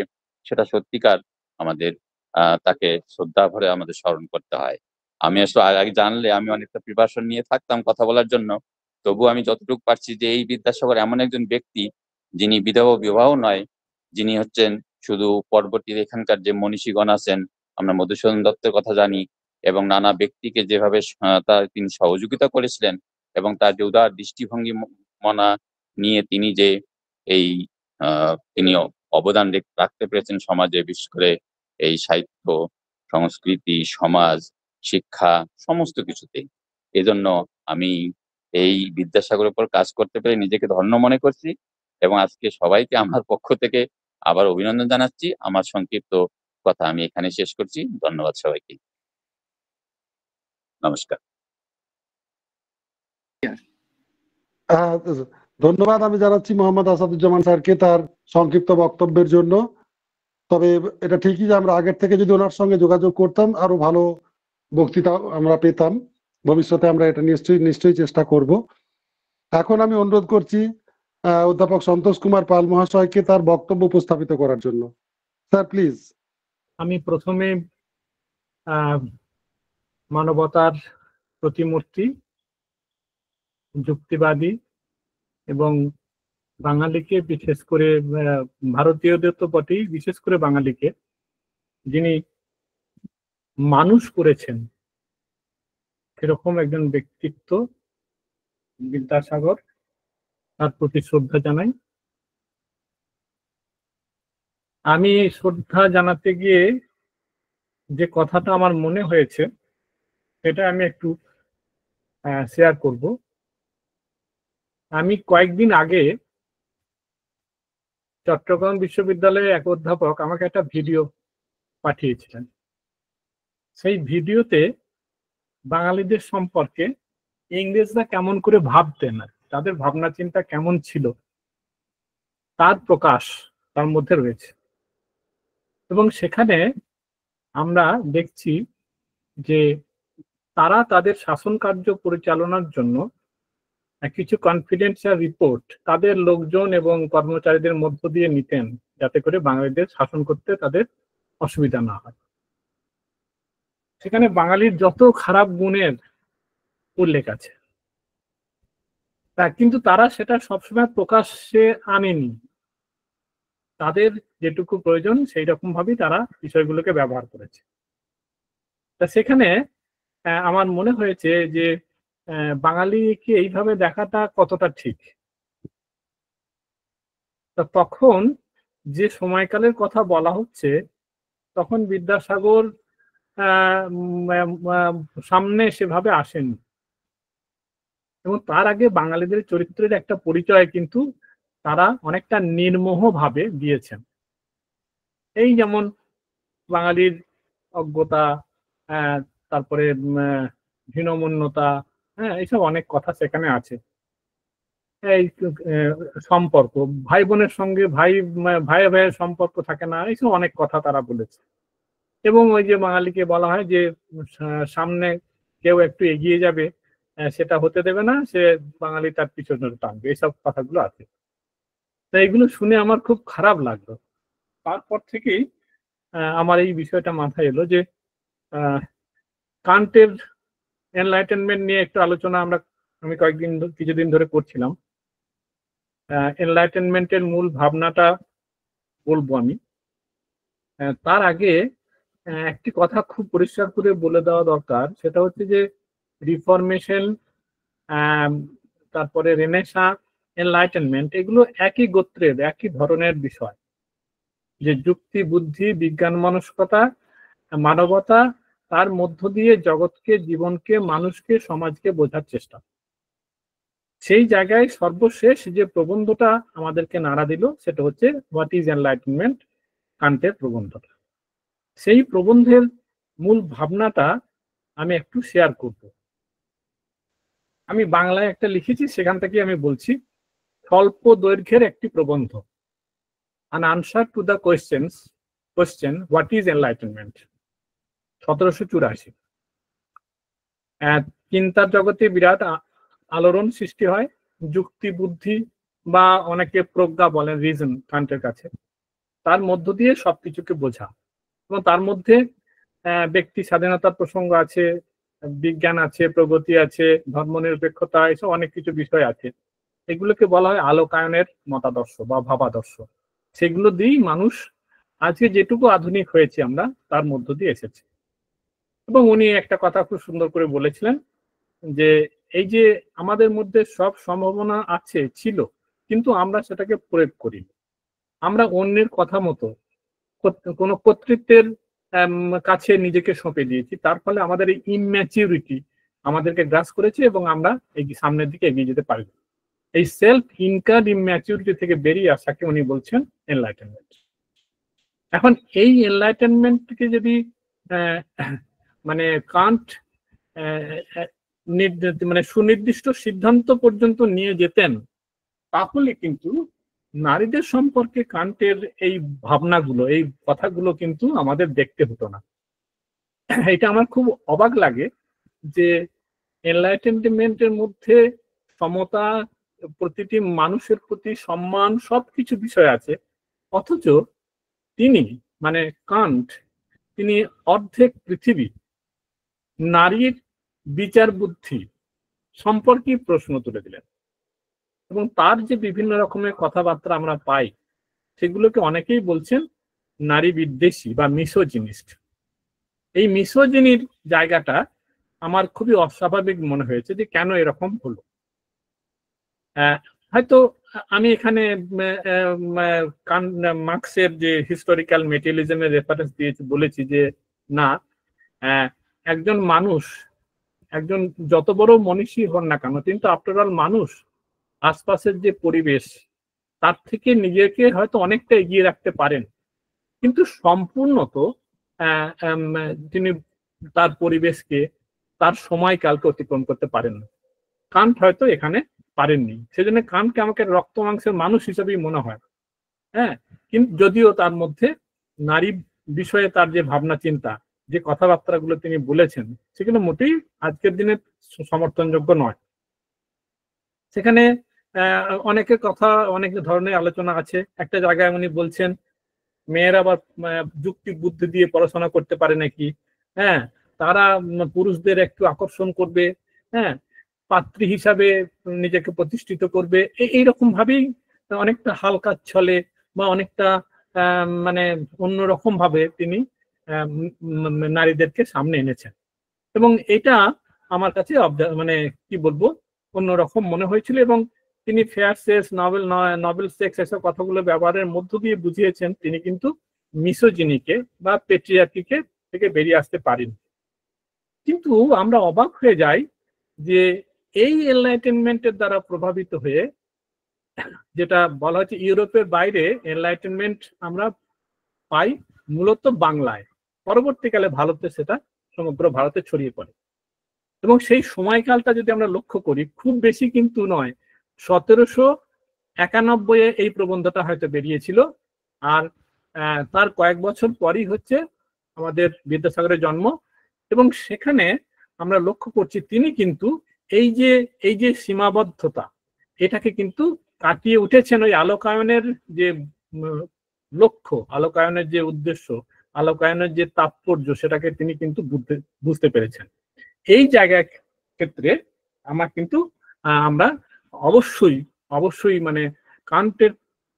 সেটা সত্যিকার আমাদের তাকে শ্রদ্ধা ভরে আমাদের স্মরণ করতে হয়। আমি আসলে আগে জানলে আমি অনেকটা প্রিপারেশন নিয়ে থাকতাম কথা বলার জন্য। তবু আমি যতটুকু পারছি যে এই বিদ্যাসাগর এমন একজন ব্যক্তি, যিনি বিধবা বিবাহ নয়, যিনি হচ্ছেন শুধু পরবর্তী এখানকার যে মনীষীগণ আছেন, আমরা মধুসূদন দত্তের কথা জানি, এবং নানা ব্যক্তিকে যেভাবে তিনি সহযোগিতা করেছিলেন এবং তার যে উদার দৃষ্টিভঙ্গি মনা নিয়ে তিনি যে এই তিনি অবদান রাখতে পেরেছেন সমাজে, বিশেষ করে এই সাহিত্য, সংস্কৃতি, সমাজ, শিক্ষা সমস্ত কিছুতেই। এজন্য আমি এই বিদ্যাসাগরের উপর কাজ করতে পেরে নিজেকে ধন্য মনে করছি এবং আজকে সবাইকে আমার পক্ষ থেকে আবার অভিনন্দন জানাচ্ছি। আমার সংক্ষিপ্ত কথা আমি এখানে শেষ করছি। ধন্যবাদ সবাইকে। নমস্কার। ধন্যবাদ আমি জানাচ্ছি মোহাম্মদ আসাদুজ্জামান স্যারকে তার সংক্ষিপ্ত বক্তব্যের জন্য। তবে এটা ঠিকই যে আমরা আগের থেকে যদি ওনার সঙ্গে যোগাযোগ করতাম আরো ভালো বক্তৃতা আমরা পেতাম। ভবিষ্যতে আমরা এটা নিশ্চয়ই চেষ্টা করব। এখন আমি অনুরোধ করছি অধ্যাপক সন্তোষ কুমার পাল মহাশয়কে তার বক্তব্য উপস্থাপিত করার জন্য। Sir please. আমি প্রথমে মানবতার প্রতিমূর্তি, যুক্তিবাদী এবং বাঙালিকে, বিশেষ করে ভারতীয়দের তো বটেই, বিশেষ করে বাঙালিকে যিনি মানুষ করেছেন সেরকম একজন ব্যক্তিত্ব বিদ্যাসাগর, তার প্রতি শ্রদ্ধা জানাই। আমি শ্রদ্ধা জানাতে গিয়ে যে কথাটা আমার মনে হয়েছে সেটা আমি একটু শেয়ার করব। আমি কয়েকদিন আগে চট্টগ্রাম বিশ্ববিদ্যালয়ের এক অধ্যাপক আমাকে একটা ভিডিও পাঠিয়েছিলেন। সেই ভিডিওতে বাঙালিদের সম্পর্কে ইংরেজরা কেমন করে ভাবতেন, তাদের ভাবনা চিন্তা কেমন ছিল তার প্রকাশ তার মধ্যে রয়েছে। এবং সেখানে আমরা দেখছি যে তারা তাদের শাসন কার্য পরিচালনার জন্য কিছু কনফিডেন্সিয়াল রিপোর্ট তাদের লোকজন এবং কর্মচারীদের মধ্য দিয়ে নিতেন, যাতে করে বাঙালিদের শাসন করতে তাদের অসুবিধা না হয়। সেখানে বাঙালির যত খারাপ গুণের উল্লেখ আছে, কিন্তু তারা সেটা সবসময় প্রকাশ্যে আনেনি। তাদের যেটুকু প্রয়োজন সেই রকম ভাবেই তারা বিষয়গুলোকে ব্যবহার করেছে। তা সেখানে আমার মনে হয়েছে যে বাঙালিকে এইভাবে দেখাটা কতটা ঠিক। তা তখন যে সময়কালের কথা বলা হচ্ছে, তখন বিদ্যাসাগর সামনে সেভাবে আসেনি এবং তার আগে বাঙালিদের চরিত্রের একটা পরিচয় কিন্তু তারা অনেকটা নির্মোহ ভাবে দিয়েছেন। এই যেমন বাঙালির অজ্ঞতা, তারপরে হীনমন্যতা, এইসব অনেক কথা সেখানে আছে। এই সম্পর্ক, ভাই বোনের সঙ্গে ভাইয়ের সম্পর্ক থাকে না, এইসব অনেক কথা তারা বলেছে। এবং ওই যে বাঙালিকে বলা হয় যে সামনে কেউ একটু এগিয়ে যাবে সেটা হতে দেবে না, সে বাঙালি তার পিছনে টানবে, এইসব কথাগুলো আছে। তো এইগুলো শুনে আমার খুব খারাপ লাগলো। তারপর থেকেই আমার এই বিষয়টা মাথায় এলো যে কান্টের এনলাইটেনমেন্ট নিয়ে একটু আলোচনা আমি কিছুদিন ধরে করছিলাম। এনলাইটেনমেন্টের মূল ভাবনাটা বলবো আমি। তার আগে একটি কথা খুব পরিষ্কার করে বলে দেওয়া দরকার, সেটা হচ্ছে যে রিফরমেশন, তারপরে রেনেসাঁ, এনলাইটেনমেন্ট এগুলো একই গোত্রের, একই ধরনের বিষয়। যে যুক্তি, বুদ্ধি, বিজ্ঞান মনস্কতা, মানবতা, তার মধ্য দিয়ে জগৎকে, জীবনকে, মানুষকে, সমাজকে বোঝার চেষ্টা। সেই জায়গায় সর্বশেষ যে প্রবন্ধটা আমাদেরকে নাড়া দিল সেটা হচ্ছে হোয়াট ইজ এনলাইটেনমেন্ট, কান্টের প্রবন্ধটা। সেই প্রবন্ধের মূল ভাবনাটা আমি একটু শেয়ার করব। আমি বাংলায় একটা লিখেছি, সেখান থেকে আমি বলছি। স্বল্প দৈর্ঘ্যের একটি প্রবন্ধ, an answer to the question what is enlightenment, 1784। চিন্তার জগতে বিরাট আলোড়ন সৃষ্টি হয়। যুক্তি, বুদ্ধি বা অনেকে প্রজ্ঞা বলেন, রিজন কান্টের কাছে, তার মধ্য দিয়ে সবকিছুকে বোঝা। এবং তার মধ্যে ব্যক্তি স্বাধীনতার প্রসঙ্গ আছে, বিজ্ঞান আছে, প্রগতি আছে, ধর্মনিরপেক্ষতা, এসব অনেক কিছু বিষয় আছে। এগুলোকে বলা হয় আলোকায়নের মতাদর্শ বা ভাবাদর্শ। সেগুলো দিয়েই মানুষ আজকে যেটুকু আধুনিক হয়েছে আমরা তার মধ্য দিয়ে এসেছে। এবং উনি একটা কথা খুব সুন্দর করে বলেছিলেন যে এই যে আমাদের মধ্যে সব সম্ভাবনা আছে, ছিল, কিন্তু আমরা সেটাকে প্রয়োগ করি। আমরা অন্যের কথা মতো কোনো কর্তৃত্বের কাছে নিজেকে সঁপে দিয়েছি, তার ফলে আমাদের এই ইম্যাচিউরিটি আমাদেরকে গ্রাস করেছে এবং আমরা এই সামনের দিকে এগিয়ে যেতে পারি। এই সেলফ ইনকার্ড ইম্যাচিউরিটি থেকে বেরিয়ে আসাকে উনি বলছেন এনলাইটেনমেন্ট। এখন এই এনলাইটেনমেন্টকে যদি মানে কান্ট মানে সুনির্দিষ্ট সিদ্ধান্ত পর্যন্ত নিয়ে যেতেন, তাহলে কিন্তু নারীদের সম্পর্কে কান্টের এই ভাবনাগুলো, এই কথাগুলো কিন্তু আমাদের দেখতে হতো না। এটা আমার খুব অবাক লাগে যে এনলাইটেনমেন্টের মধ্যে সমতা, প্রতিটি মানুষের প্রতি সম্মান, সবকিছু বিষয় আছে, অথচ তিনি মানে কান্ট তিনি অর্ধেক পৃথিবী নারীর বিচার বুদ্ধি সম্পর্কে প্রশ্ন তুলে দিলেন। এবং তার যে বিভিন্ন রকমের কথাবার্তা আমরা পাই, সেগুলোকে অনেকেই বলছেন নারী বিদ্বেষী বা মিসোজিনিস্ট। এই মিসোজিনির জায়গাটা আমার খুবই অস্বাভাবিক মনে হয়েছে যে কেন এরকম হলো। হয়তো আমি এখানে মার্কসের যে হিস্টোরিক্যাল মেটেরিয়ালিজমের রেফারেন্স দিয়েছি, বলেছি যে না, একজন মানুষ, একজন যত বড় মনীষী হন না কেন, কিন্তু আফটার অল মানুষ আশপাশের যে পরিবেশ তার থেকে নিজেকে হয়তো অনেকটা এগিয়ে রাখতে পারেন, কিন্তু সম্পূর্ণ তো তিনি তার পরিবেশকে, তার সময়কালকে অতিক্রম করতে পারেন না। কান্ট হয়তো এখানে পারেননি, সেজন্য কান্টকে আমাকে রক্ত মাংসের মানুষ হিসেবেই মনে হয়। কিন্তু যদিও তার মধ্যে নারী বিষয়ে তার যে ভাবনা চিন্তা, যে কথাবার্তাগুলো তিনি বলেছেন, সেগুলো মোটেই আজকের দিনে সমর্থনযোগ্য নয়। সেখানে অনেকের কথা, অনেক ধরনের আলোচনা আছে। একটা জায়গায় উনি বলছেন মেয়েরা আবার যুক্তি বুদ্ধি দিয়ে পড়াশোনা করতে পারে নাকি, তারা পুরুষদের একটু আকর্ষণ করবে, পাত্রী হিসাবে নিজেকে প্রতিষ্ঠিত করবে, এইরকম ভাবেই অনেকটা হালকা ছলে বা অনেকটা মানে অন্যরকম ভাবে তিনি নারীদেরকে সামনে এনেছেন। এবং এটা আমার কাছে মানে কি বলবো, অন্যরকম মনে হয়েছিল। এবং তিনি ফেয়ার সেক্স, নবেল সেক্স এসব কথাগুলো ব্যবহারের মধ্য দিয়ে বুঝিয়েছেন তিনি কিন্তু মিসোজিনিকে বা পেট্রিয়ার্কিকে থেকে বেরিয়ে আসতে পারেন। কিন্তু আমরা অবাক হয়ে যাই যে এই এনলাইটেনমেন্টের দ্বারা প্রভাবিত হয়ে, যেটা বলা হচ্ছে ইউরোপের বাইরে এনলাইটেনমেন্ট আমরা পাই মূলত বাংলায়, পরবর্তীকালে ভারতে সেটা সমগ্র ভারতে ছড়িয়ে পড়ে। এবং সেই সময়কালটা যদি আমরা লক্ষ্য করি, খুব বেশি কিন্তু নয়, 1791 এই প্রবন্ধটা হয়তো বেরিয়েছিল। আর তার কয়েক বছর পরই হচ্ছে আমাদের বিদ্যাসাগরের জন্ম। এবং সেখানে আমরা লক্ষ্য করছি তিনি কিন্তু এই যে সীমাবদ্ধতা, এটাকে কিন্তু কাটিয়ে উঠেছেন। ওই আলোকায়নের যে লক্ষ্য, আলোকায়নের যে উদ্দেশ্য, আলোকায়নের যে তাৎপর্য, সেটাকে তিনি কিন্তু বুঝতে পেরেছেন। এই জায়গার ক্ষেত্রে আমরা অবশ্যই মানে কান্টের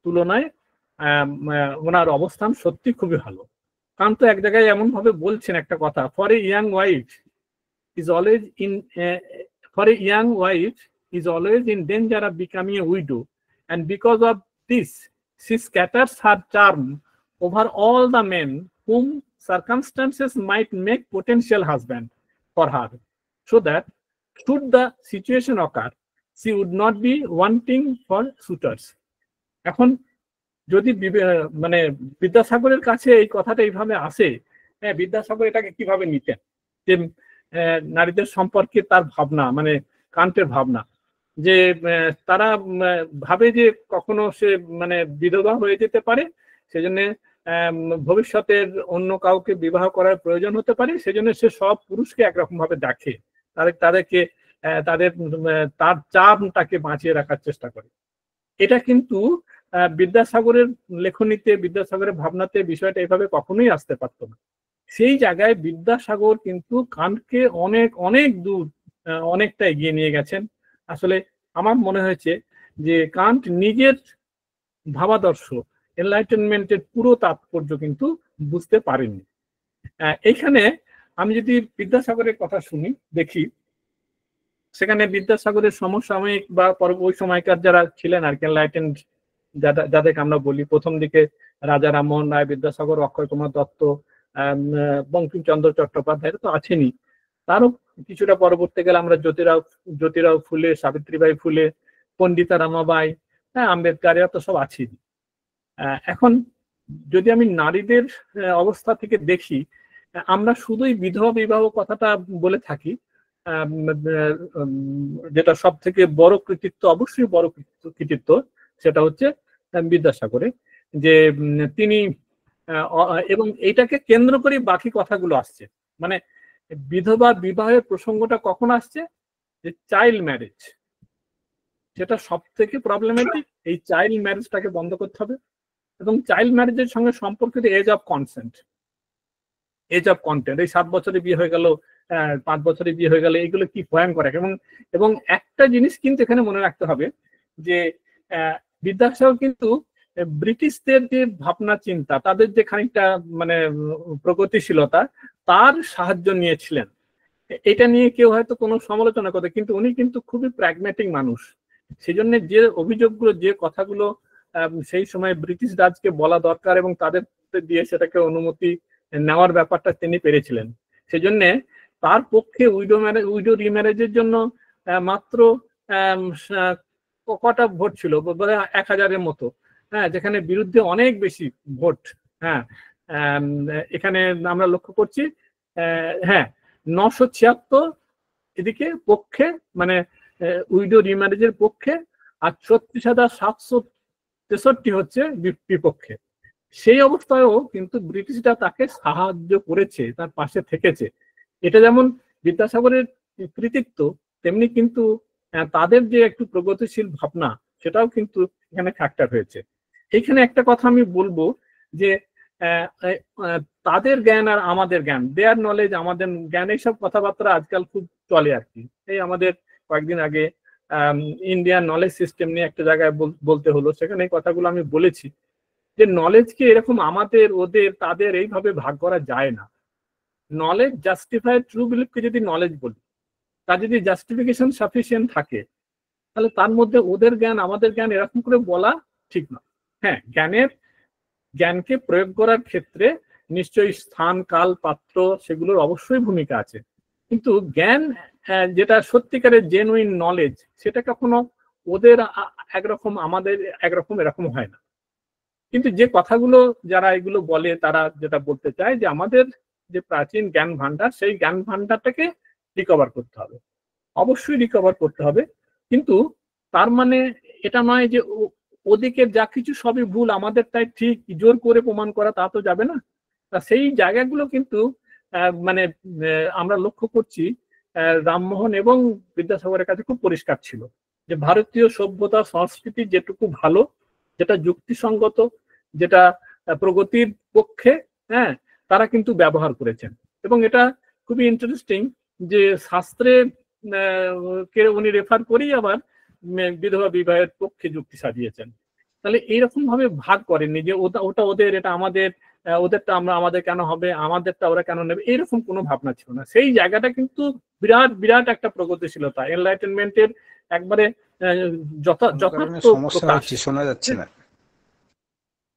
তুলনায় ওনার অবস্থান সত্যি খুবই ভালো। কান্ত এক জায়গায় এমন ভাবে বলছেন একটা কথা, for a young wife is always in danger of becoming a widow, and because of this she scatters her charm over all the men whom circumstances might make potential husband for her, so that should the situation occur she would not be wanting for suitors. এখন যদি মানে বিদ্যাসাগরের কাছে এই কথাটা এইভাবে আসে, বিদ্যাসাগর এটাকে কিভাবে নিতেন যে নারীদের সম্পর্কে তার ভাবনা, মানে কান্টের ভাবনা, যে তারা ভাবে যে কখনো সে মানে বিধবা হয়ে যেতে পারে, সেজন্য ভবিষ্যতের অন্য কাউকে বিবাহ করার প্রয়োজন হতে পারে, সেজন্য সে সব পুরুষকে একরকম ভাবে দেখে, তাদেরকে তার চাপটাকে বাঁচিয়ে রাখার চেষ্টা করে। এটা কিন্তু বিদ্যাসাগরের লেখনীতে, বিদ্যাসাগরের ভাবনাতে বিষয়টা এভাবে কখনোই আসতে পারত না। সেই জায়গায় বিদ্যাসাগর কিন্তু কান্টকে অনেক অনেক দূর, অনেকটা এগিয়ে নিয়ে গেছেন। আসলে আমার মনে হয়েছে যে কান্ট নিজের ভাবাদর্শ, এনলাইটেনমেন্টের পুরো তাৎপর্য কিন্তু বুঝতে পারেননি। এখানে আমি যদি বিদ্যাসাগরের কথা শুনি দেখি, সেখানে বিদ্যাসাগরের সমসাময়িক বা ওই সময়কার যারা ছিলেন আর কি এনলাইটেন্ড, যাদেরকে আমরা বলি, প্রথম দিকে রাজা রামমোহন রায়, বিদ্যাসাগর, অক্ষয় কুমার দত্ত, বঙ্কিমচন্দ্র চট্টোপাধ্যায় তো আছেনই, তারও কিছুটা পরবর্তীকালে আমরা জ্যোতিরাও ফুলে, সাবিত্রীবাই ফুলে, পন্ডিতা রামাবাই, হ্যাঁ, আম্বেদকর, এরা তো সব আছেই। এখন যদি আমি নারীদের অবস্থা থেকে দেখি, আমরা শুধুই বিধবা বিবাহ কথাটা বলে থাকি, যেটা সব থেকে বড় কৃতিত্ব, অবশ্যই বড় কৃতিত্ব, সেটা হচ্ছে বিদ্যাসাগরের, যে তিনি, এবং এইটাকে কেন্দ্র করে বাকি কথাগুলো আসছে। মানে বিধবা বিবাহের প্রসঙ্গটা কখন আসছে, যে চাইল্ড ম্যারেজ, সেটা সব থেকে প্রবলেমেটিক। এই চাইল্ড ম্যারেজটাকে বন্ধ করতে হবে, এবং চাইল্ড ম্যারেজের সঙ্গে সম্পর্কিত এজ অফ কনসেন্ট, এই 7 বছরে বিয়ে হয়ে গেল, 5 বছরে বিয়ে হয়ে গেল, এগুলো কি ভয়ঙ্কর। এবং একটা জিনিস কিন্তু এখানে মনে রাখতে হবে, যে বিদ্যাসাগর কিন্তু ব্রিটিশদের যে ভাবনা চিন্তা, তাদের যে খানিকটা মানে প্রগতিশীলতা, তার সাহায্য নিয়েছিলেন। এটা নিয়ে কেউ হয়তো কোনো সমালোচনা করে, কিন্তু উনি কিন্তু খুবই প্র্যাগম্যাটিক মানুষ। সেই জন্য যে অভিযোগগুলো, যে কথাগুলো সেই সময় ব্রিটিশ রাজকে বলা দরকার এবং তাদের দিয়ে সেটাকে অনুমতি নেওয়ার ব্যাপারটা তিনি পেরেছিলেন। সেই জন্য তার পক্ষে উইডো রিম্যারেজের জন্য মাত্র কটা ভোট ছিল, 1000-এর মতো, হ্যাঁ, যেখানে বিরুদ্ধে অনেক বেশি ভোট। হ্যাঁ, এখানে আমরা লক্ষ্য করছি, হ্যাঁ, 976 এদিকে পক্ষে, মানে উইডো রিম্যারেজের পক্ষে, আর 36,763 হচ্ছে বিপক্ষে। সেই অবস্থায়ও কিন্তু ব্রিটিশরা তাকে সাহায্য করেছে, তার পাশে থেকেছে। এটা যেমন বিদ্যাসাগরের কৃতিত্ব, তেমনি কিন্তু তাদের যে একটু প্রগতিশীল ভাবনা, সেটাও কিন্তু এখানে ফ্যাক্টর হয়েছে। এইখানে একটা কথা আমি বলবো, যে তাদের জ্ঞান আর আমাদের জ্ঞান, দেয়ার নলেজ আমাদের জ্ঞান, এইসব কথাবার্তা আজকাল খুব চলে আর কি। এই আমাদের কয়েকদিন আগে ইন্ডিয়ান নলেজ সিস্টেম নিয়ে একটা জায়গায় বলতে হলো, সেখানে এই কথাগুলো আমি বলেছি, যে নলেজকে এরকম আমাদের, ওদের, তাদের এইভাবে ভাগ করা যায় না। নলেজ জাস্টিফাই ট্রু বিলিফকে যদি নলেজ বলি, তার যদি জাস্টিফিকেশন সাফিসিয়েন্ট থাকে, তাহলে তার মধ্যে ওদের জ্ঞান আমাদের জ্ঞান এরকম করে বলা ঠিক নয়। হ্যাঁ, জ্ঞানকে প্রয়োগ করার ক্ষেত্রে নিশ্চয়ই স্থান, কাল, পাত্র, সেগুলোর অবশ্যই ভূমিকা আছে, কিন্তু জ্ঞান, যেটা সত্যিকারের জেনুইন নলেজ, সেটা কখনো ওদের একরকম, আমাদের একরকম, এরকম হয় না। কিন্তু যে কথাগুলো যারা এগুলো বলে, তারা যেটা বলতে চায়, যে আমাদের যে প্রাচীন জ্ঞান ভান্ডার, সেই জ্ঞান ভান্ডারটাকে রিকভার করতে হবে, অবশ্যই রিকভার করতে হবে। কিন্তু তার মানে এটা নয় যে ওদিকে যা কিছু সবই ভুল, আমাদের তাই ঠিক, জোর করে প্রমাণ করা তা তো যাবে না। তা সেই জায়গাগুলো কিন্তু মানে আমরা লক্ষ্য করছি রামমোহন এবং বিদ্যাসাগরের কাছে খুব পরিষ্কার ছিল, যে ভারতীয় সভ্যতা সংস্কৃতি যেটুকু ভালো, যেটা যুক্তিসঙ্গত, যেটা প্রগতির পক্ষে, হ্যাঁ, তারা কিন্তু ব্যবহার করেছেন। এবং এটা খুবই ইন্টারেস্টিং যে শাস্ত্রে কে উনি রেফার করেই আবার বিধবা বিবাহের পক্ষে যুক্তি সাজিয়েছেন। তাহলে এইরকম ভাবে ভাগ করেননি যে ওটা ওদের, এটা আমাদের, ওদেরটা আমরা, আমাদের কেন হবে, আমাদেরটা ওরা কেন নেবে, এইরকম কোনো ভাবনা ছিল না। সেই জায়গাটা কিন্তু বিরাট বিরাট একটা প্রগতিশীলতা, এনলাইটেনমেন্টের একবারে যথার্থ সমস্যা হচ্ছে, শোনা যাচ্ছে না।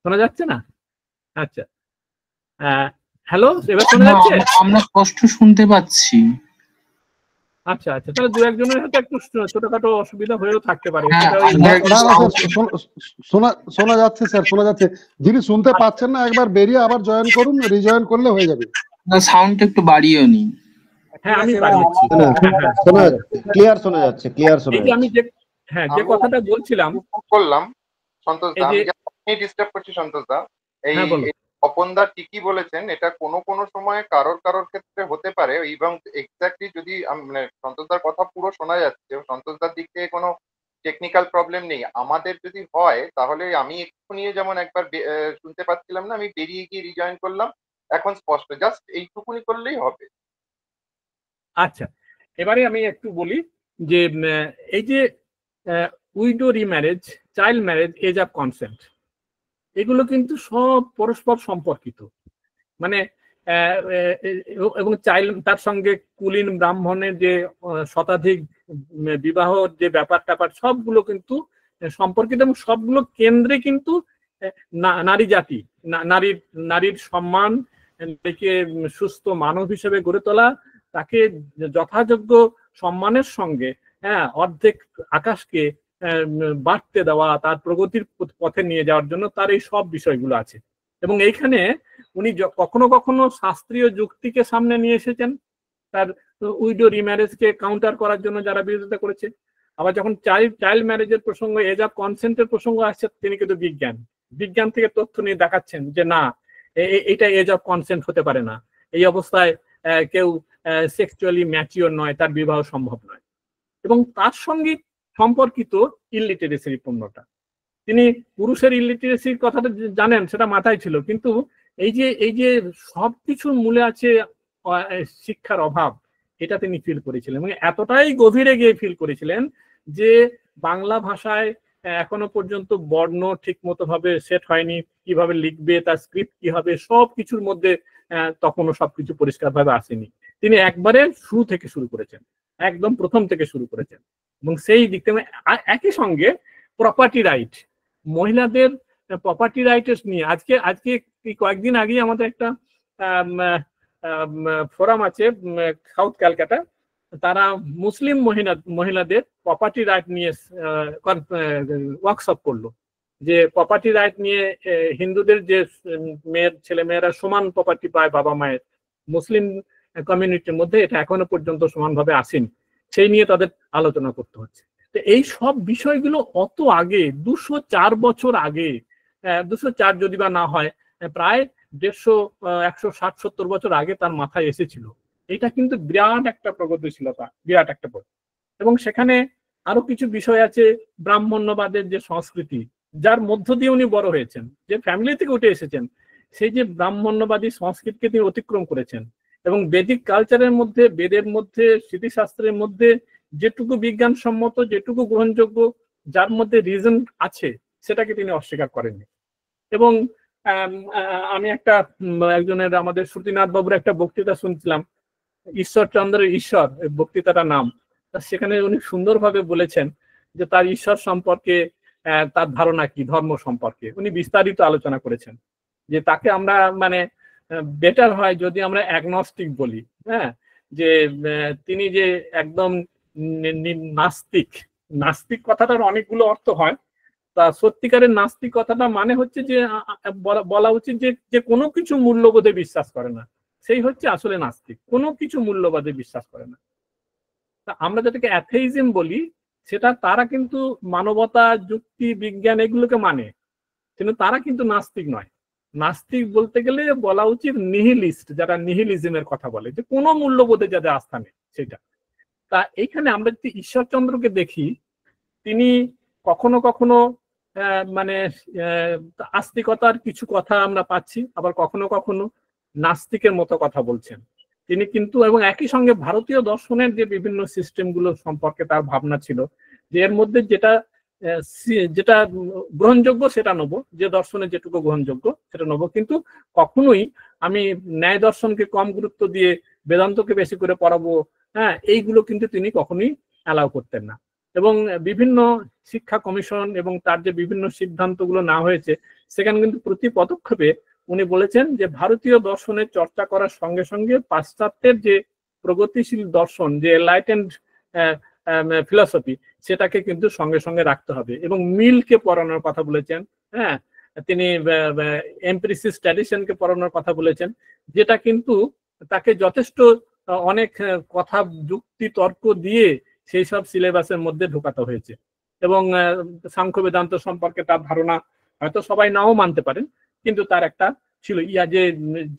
শোনা যাচ্ছে না? আচ্ছা, হ্যালো, এবার শোনা যাচ্ছে? আমরা স্পষ্ট শুনতে পাচ্ছি। আচ্ছা আচ্ছা, তাহলে দু একজনের হয়তো একটু ছোটখাটো অসুবিধা হয়েও থাকতে পারে। শোনা যাচ্ছে স্যার, শোনা যাচ্ছে। যিনি শুনতে পাচ্ছেন না, একবার বেরিয়ে আবার জয়েন করুন, রিজয়েন করলে হয়ে যাবে। সাউন্ড একটু বাড়িয়ে নি। হ্যাঁ, আমি বাড়িয়েছি, ক্লিয়ার শোনা যাচ্ছে, ক্লিয়ার শোনা যাচ্ছে। আমি যে কথাটা বলছিলাম করলাম, সন্তোষ দা, আমি ডিস্টার্ব করছি সন্তোষ দা, এই অপনদা ঠিকই বলেছেন, এটা কোনো সময় কারোর ক্ষেত্রে হতে পারে, এবং এক্স্যাক্টলি যদি মানে সন্তোষদার কথা পুরো শোনা যাচ্ছে, সন্তোষদার দিক থেকে কোনো টেকনিক্যাল প্রবলেম নেই। আমাদের যদি হয়, তাহলে আমি এক্ষুনি যেমন একবার শুনতে পাচ্ছিলাম না, আমি বেরিয়ে গিয়ে রিজয়েন করলাম, এখন স্পষ্ট, জাস্ট এইটুকুনি করলেই হবে। আচ্ছা, এবারে আমি একটু বলি যে এই যে widow remarriage, child marriage, age of consent, এগুলো কিন্তু সব পরস্পর সম্পর্কিত। মানে এবং তার সঙ্গে কুলীন ব্রাহ্মণের যে শতাধিক বিবাহ যে ব্যাপার ট্যাপার সবগুলো কিন্তু সম্পর্কিত, এবং সবগুলো কেন্দ্রে কিন্তু নারী জাতি, নারীর সম্মান, তাকে সুস্থ মানব হিসেবে গড়ে তোলা, তাকে যথাযোগ্য সম্মানের সঙ্গে অর্ধেক আকাশকে বাড়তে দেওয়া, তার প্রগতির পথে নিয়ে যাওয়ার জন্য তার এই সব বিষয়গুলো আছে। এবং এইখানে উনি কখনো কখনো শাস্ত্রীয় যুক্তিকে সামনে নিয়ে এসেছেন, তার উইডো রিম্যারেজকে কাউন্টার করার জন্য যারা বিরোধিতা করেছে। আবার যখন চাইল্ড ম্যারেজের প্রসঙ্গ, এজ অফ কনসেন্টের প্রসঙ্গ আসছে, তিনি কিন্তু বিজ্ঞান থেকে তথ্য নিয়ে দেখাচ্ছেন যে না, এটা এজ অফ কনসেন্ট হতে পারে না, এই অবস্থায় কেউ সেক্সুয়ালি ম্যাচিওর নয়, তার বিবাহ সম্ভব নয়। এবং তার সঙ্গে সম্পর্কিত ইলিটারেসির পণ্যটা, তিনি পুরুষের ইলিটারেসির কথাটা জানেন, সেটা মাথায় ছিল, কিন্তু এই যে সবকিছুর মূলে আছে শিক্ষার অভাব, এটা তিনি ফিল করেছিলেন, এবং এতটাই গভীরে গিয়ে ফিল করেছিলেন যে বাংলা ভাষায় এখনো পর্যন্ত বর্ণ ঠিক মতো ভাবে সেট হয়নি, কিভাবে লিখবে, তার স্ক্রিপ্ট কি হবে, সবকিছুর মধ্যে তখনও সবকিছু পরিষ্কার ভাবে আসেনি। তিনি একবারে শুরু থেকে শুরু করেছেন, একদম প্রথম থেকে শুরু করেছেন। এবং সেই দিক থেকে একই সঙ্গে প্রপার্টি রাইট, মহিলাদের প্রপার্টি রাইটস নিয়ে আজকে কয়েকদিন আগে আমাদের একটা ফোরাম আছে সাউথ ক্যালকাটা, তারা মুসলিম মহিলাদের প্রপার্টি রাইট নিয়ে ওয়ার্কশপ করলো, যে প্রপার্টি রাইট নিয়ে হিন্দুদের যে ছেলেমেয়েরা সমান প্রপার্টি পায় বাবা মায়ের, মুসলিম কমিউনিটির মধ্যে এটা এখনো পর্যন্ত সমানভাবে আসেনি, সেই নিয়ে তাদের আলোচনা করতে হচ্ছে। তো এই সব বিষয়গুলো অত আগে, 204 বছর আগে, 204 যদি বা না হয়, প্রায় 160-170 বছর আগে তার মাথায় এসেছিল। এটা কিন্তু বিরাট একটা প্রগতিশীলতা, বিরাট একটা পথ। এবং সেখানে আরো কিছু বিষয় আছে, ব্রাহ্মণ্যবাদের যে সংস্কৃতি, যার মধ্য দিয়ে উনি বড় হয়েছেন, যে ফ্যামিলি থেকে উঠে এসেছেন, সেই যে ব্রাহ্মণ্যবাদী সংস্কৃতিকে তিনি অতিক্রম করেছেন, এবং বেদিক কালচারের মধ্যে, বেদের মধ্যে, স্মৃতিশাস্ত্রের মধ্যে যেটুকু বিজ্ঞানসম্মত, যেটুকু গ্রহণযোগ্য, যার মধ্যে রিজন আছে, সেটাকে তিনি অস্বীকার করেননি। এবং আমি একজনের, আমাদের শ্রুতিনাথ বাবুর একটা বক্তৃতা শুনছিলাম, ঈশ্বরচন্দ্রের ঈশ্বর বক্তৃতাটার নাম, সেখানে উনি সুন্দরভাবে বলেছেন যে তার ঈশ্বর সম্পর্কে তার ধারণা কি, ধর্ম সম্পর্কে উনি বিস্তারিত আলোচনা করেছেন, যে তাকে আমরা বেটার হয় যদি আমরা অ্যাগনস্টিক বলি, যে তিনি যে একদম নাস্তিক কথাটার অনেকগুলো অর্থ হয়, তা সত্যিকারের নাস্তিক কথাটা মানে হচ্ছে যে বলা উচিত যে কোনো কিছু মূল্যবোধে বিশ্বাস করে না, সেই হচ্ছে আসলে নাস্তিক, কোনো কিছু মূল্যবোধে বিশ্বাস করে না। তা আমরা যেটাকে অ্যাথেইজম বলি, সেটা তারা কিন্তু মানবতা, যুক্তি, বিজ্ঞান এগুলোকে মানে, কিন্তু তারা কিন্তু নাস্তিক নয়। নাস্তিক বলতে গেলে বলা উচিত নিহিলিস্ট, যারা নিহিলিজমের কথা বলে, যে কোনো মূল্যবোধে যাদের আস্থা নেই, সেটা। তা এইখানে আমরা যদি ঈশ্বরচন্দ্রকে দেখি, তিনি কখনো কখনো আস্তিকতার কিছু কথা আমরা পাচ্ছি, আবার কখনো কখনো নাস্তিকের মতো কথা বলছেন তিনি কিন্তু। এবং একই সঙ্গে ভারতীয় দর্শনের যে বিভিন্ন সিস্টেমগুলো সম্পর্কে তার ভাবনা ছিল, যে এর মধ্যে যেটা গ্রহণযোগ্য সেটা নেবো, যে দর্শনে যেটুকু গ্রহণযোগ্য সেটা নেবো, কিন্তু কখনোই আমি ন্যায় দর্শনকে কম গুরুত্ব দিয়ে বেদান্তকে বেশি করে পড়াবো, এইগুলো কিন্তু তিনি কখনোই অ্যালাউ করতেন না। এবং বিভিন্ন শিক্ষা কমিশন এবং তার যে বিভিন্ন সিদ্ধান্তগুলো না হয়েছে, সেখানে কিন্তু প্রতি পদক্ষেপে উনি বলেছেন যে ভারতীয় দর্শনের চর্চা করার সঙ্গে সঙ্গে পাশ্চাত্যের যে প্রগতিশীল দর্শন, যে এনলাইটেন্ড ফিলসফি, সেটাকে কিন্তু সঙ্গে সঙ্গে রাখতে হবে। এবং মিলকে পড়ানোর কথা বলেছেন, তিনি এমপিরিসিস ট্র্যাডিশনকে পড়ানোর কথা বলেছেন, যেটা কিন্তু তাকে যথেষ্ট অনেক কথা, যুক্তি, তর্ক দিয়ে সেই সব সিলেবাসের মধ্যে ঢোকাতে হয়েছে। এবং সাংখ্য বেদান্ত সম্পর্কে তার ধারণা হয়তো সবাই নাও মানতে পারেন, কিন্তু তার একটা ছিল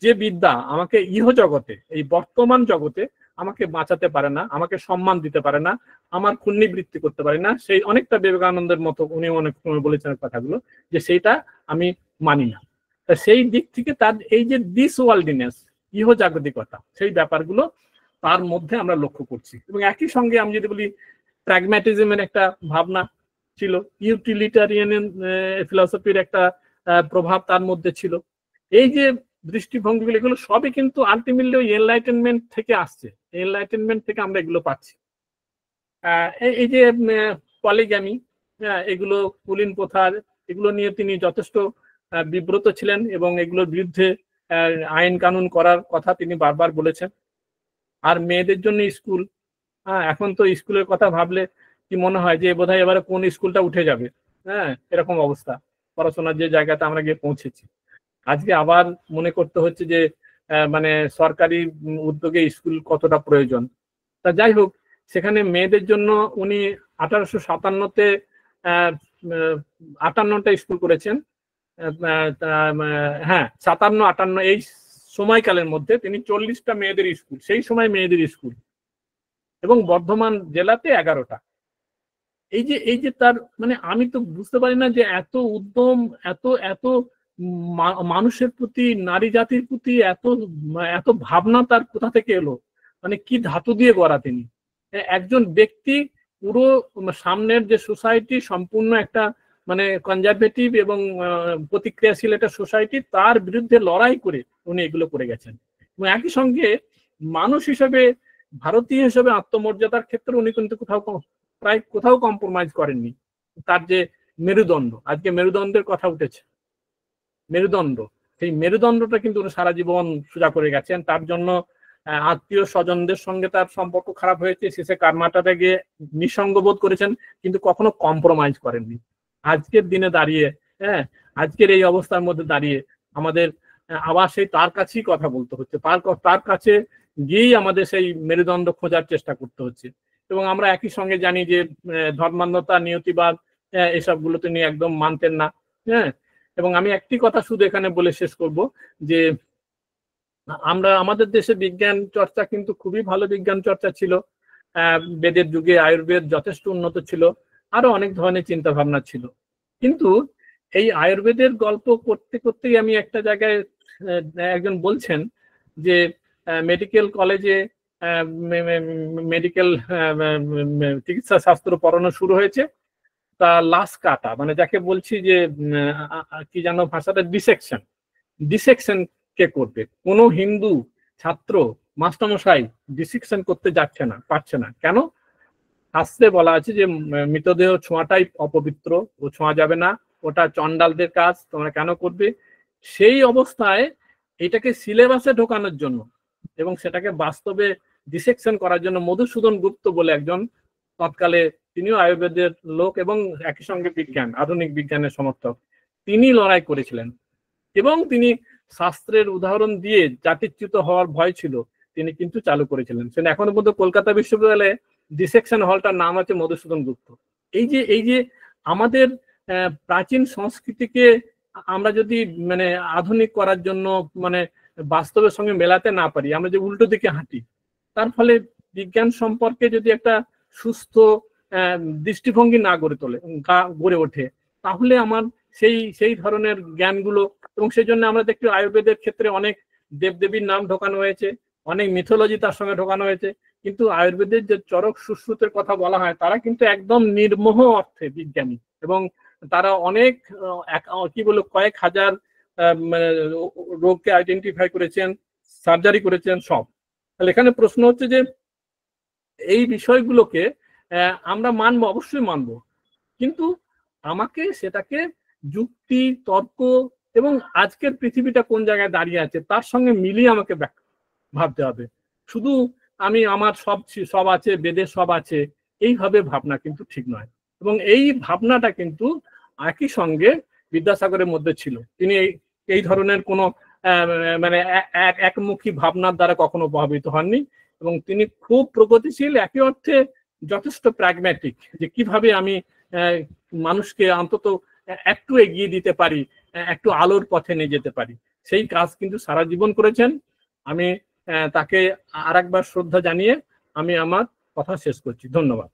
যে বিদ্যা আমাকে ইহ জগতে, এই বর্তমান জগতে আমাকে বাঁচাতে পারে না, আমাকে সম্মান দিতে পারে না, আমার পুণ্যবৃত্তি করতে পারে না, সেই অনেকটা বিবেকানন্দের মতো উনি অনেক সময় বলেছেন কথাগুলো, যে সেইটা আমি মানি না। তা সেই দিক থেকে তার এই যে দিস ওয়ার্ল্ডিনেস, ইহ জাগতিকতা, সেই ব্যাপারগুলো তার মধ্যে আমরা লক্ষ্য করছি। এবং একই সঙ্গে আমি যদি বলি, প্র্যাগম্যাটিজমের একটা ভাবনা ছিল, ইউটিলিটারিয়ান ফিলসফির একটা প্রভাব তার মধ্যে ছিল। এই যে দৃষ্টিভঙ্গিগুলো, এগুলো সবই কিন্তু আলটিমেটলি ওই এনলাইটেনমেন্ট থেকে আসছে। এনলাইটেনমেন্ট থেকে আমরা এগুলো পাচ্ছি। এই যে পলিগ্যামি, এগুলো কুলীন প্রথা, এগুলো নিয়ে তিনি যথেষ্ট বিব্রত ছিলেন এবং এগুলোর বিরুদ্ধে আইন কানুন করার কথা তিনি বারবার বলেছেন। আর মেয়েদের জন্য স্কুল, এখন তো স্কুলের কথা ভাবলে কি মনে হয় যে বোধহয় এবারে কোন স্কুলটা উঠে যাবে, এরকম অবস্থা পড়াশোনার যে জায়গাটা আমরা গিয়ে পৌঁছেছি। আজকে আবার মনে করতে হচ্ছে যে মানে সরকারি উদ্যোগে স্কুল কতটা প্রয়োজন। তা যাই হোক, সেখানে মেয়েদের জন্য উনি 1857-তে 58টা স্কুল করেছেন। হ্যাঁ, 57-58 এই সময়কালের মধ্যে তিনি 40টা মেয়েদের স্কুল, সেই সময় মেয়েদের স্কুল, এবং বর্ধমান জেলাতে 11টা। এই যে তার মানে আমি তো বুঝতে পারি না যে এত উদ্যম, এত মানুষের প্রতি, নারী জাতির প্রতি এত ভাবনা তার কোথা থেকে এলো, মানে কি ধাতু দিয়ে গড়া তিনি। একজন ব্যক্তি পুরো সামনের যে সোসাইটি, সম্পূর্ণ একটা মানে কনজারভেটিভ এবং প্রতিক্রিয়াশীল একটা সোসাইটি, তার বিরুদ্ধে লড়াই করে উনি এগুলো করে গেছেন। এবং একই সঙ্গে মানুষ হিসেবে, ভারতীয় হিসেবে আত্মমর্যাদার ক্ষেত্রে উনি কিন্তু প্রায় কোথাও কম্প্রোমাইজ করেননি। তার যে মেরুদণ্ড, আজকে মেরুদণ্ডের কথা উঠেছে, মেরুদণ্ড, সেই মেরুদণ্ডটা কিন্তু উনি সারা জীবন সোজা করে গেছেন। তার জন্য আত্মীয় স্বজনদের সঙ্গে তার সম্পর্ক খারাপ হয়েছে, শেষে কারমাটাতে গিয়ে নিঃসঙ্গ বোধ করেছেন, কিন্তু কখনো কম্প্রোমাইজ করেননি। আজকের দিনে দাঁড়িয়ে, আজকের এই অবস্থার মধ্যে দাঁড়িয়ে আমাদের আবার সেই তার কাছেই কথা বলতে হচ্ছে, তার কাছে গিয়েই আমাদের সেই মেরুদণ্ড খোঁজার চেষ্টা করতে হচ্ছে। এবং আমরা একই সঙ্গে জানি যে ধর্মান্ধতা, নিয়তিবাদ, এসবগুলো তিনি একদম মানতেন না। এবং আমি একটি কথা শুধু এখানে বলে শেষ করব যে আমাদের দেশে বিজ্ঞান চর্চা কিন্তু খুবই ভালো বিজ্ঞান চর্চা ছিল। বেদের যুগে আয়ুর্বেদ যথেষ্ট উন্নত ছিল, আরো অনেক ধরনের চিন্তা ভাবনা ছিল। কিন্তু এই আয়ুর্বেদের গল্প করতে করতেই আমি একটা জায়গায়, একজন বলছেন যে মেডিকেল কলেজে মেডিকেল চিকিৎসা শাস্ত্র পড়ানো শুরু হয়েছে, তা লাশ কাটা, মানে যাকে বলছি যে কি জানো ভাষাটা, ডিসেকশন কে করবে? কোনো হিন্দু ছাত্র মাস্টারমশাই ডিসেকশন করতে যাচ্ছে না, পারছে না। কেন? শাস্ত্রে বলা আছে যে মৃতদেহ ছোঁয়াটাই অপবিত্র, ও ছোঁয়া যাবে না, ওটা চণ্ডালদের কাজ, তোমরা কেন করবে? সেই অবস্থায় এটাকে সিলেবাসে ঢোকানোর জন্য এবং সেটাকে বাস্তবে ডিসেকশন করার জন্য মধুসূদন গুপ্ত বলে একজন, তৎকালে তিনিও আয়ুর্বেদের লোক এবং একই সঙ্গে বিজ্ঞান, আধুনিক বিজ্ঞানের সমর্থক, তিনি লড়াই করেছিলেন। এবং তিনি শাস্ত্রের উদাহরণ দিয়ে জাতিচ্যুত হওয়ার ভয় ছিল, তিনি কিন্তু চালু করেছিলেন। সেটা এখনো পর্যন্ত কলকাতা বিশ্ববিদ্যালয়ে ডিসেকশন হলটার নাম আছে মধুসূদন গুপ্ত। এই যে আমাদের প্রাচীন সংস্কৃতিকে আমরা যদি মানে আধুনিক করার জন্য মানে বাস্তবের সঙ্গে মেলাতে না পারি, আমরা যে উল্টো দিকে হাঁটি, তার ফলে বিজ্ঞান সম্পর্কে যদি একটা সুস্থ দৃষ্টিভঙ্গি না গড়ে ওঠে, তাহলে আমার সেই ধরনের জ্ঞানগুলো, এবং সেই জন্য আমরা দেখি আয়ুর্বেদের ক্ষেত্রে অনেক দেবদেবীর নাম ঢোকানো হয়েছে, অনেক মিথোলজি তার সঙ্গে ঢোকানো হয়েছে। কিন্তু আয়ুর্বেদের যে চরক সুশ্রুতের কথা বলা হয়, তারা কিন্তু একদম নির্মোহ অর্থে বিজ্ঞানী, এবং তারা অনেক কি বলে কয়েক হাজার রোগকে আইডেন্টিফাই করেছেন, সার্জারি করেছেন, সব। তাহলে এখানে প্রশ্ন হচ্ছে যে এই বিষয়গুলোকে আমরা মানবো, অবশ্যই মানবো, কিন্তু আমাকে সেটাকে যুক্তি, তর্ক এবং আজকের পৃথিবীটা কোন জায়গায় দাঁড়িয়ে আছে তার সঙ্গে মিলিয়ে আমাকে ভাবতে হবে। শুধু আমি আমার সব আছে, বেদের সব আছে, এইভাবে ভাবনা কিন্তু ঠিক নয়। এবং এই ভাবনাটা কিন্তু একই সঙ্গে বিদ্যাসাগরের মধ্যে ছিল। তিনি এই ধরনের কোনো মানে একমুখী ভাবনার দ্বারা কখনো প্রভাবিত হননি, এবং তিনি খুব প্রগতিশীল, একই অর্থে যথেষ্ট প্র্যাগম্যাটিক, যে কিভাবে আমি মানুষকে অন্তত একটু এগিয়ে দিতে পারি, একটু আলোর পথে নিয়ে যেতে পারি, সেই কাজ কিন্তু সারা জীবন করেছেন। আমি তাকে আরেকবার শ্রদ্ধা জানিয়ে আমি আমার কথা শেষ করছি। ধন্যবাদ।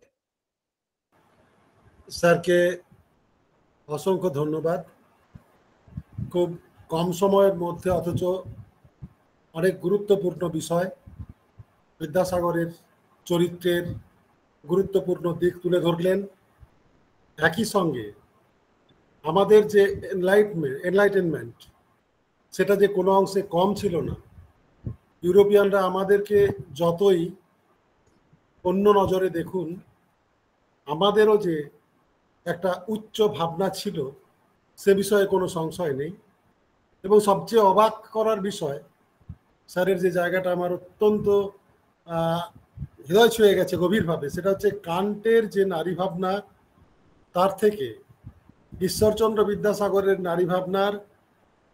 স্যারকে অসংখ্য ধন্যবাদ। খুব কম সময়ের মধ্যে অথচ অনেক গুরুত্বপূর্ণ বিষয়, বিদ্যাসাগরের চরিত্রের গুরুত্বপূর্ণ দিক তুলে ধরলেন। একই সঙ্গে আমাদের যে এনলাইটেনমেন্ট, সেটা যে কোনো অংশে কম ছিল না। ইউরোপিয়ানরা আমাদেরকে যতই অন্য নজরে দেখুন, আমাদেরও যে একটা উচ্চ ভাবনা ছিল সে বিষয়ে কোনো সংশয় নেই। এবং সবচেয়ে অবাক করার বিষয়, স্যারের যে জায়গাটা আমার অত্যন্ত হৃদয় ছুঁয়ে গেছে গভীরভাবে, সেটা হচ্ছে কান্টের যে নারী ভাবনা তার থেকে ঈশ্বরচন্দ্র বিদ্যাসাগরের নারী ভাবনার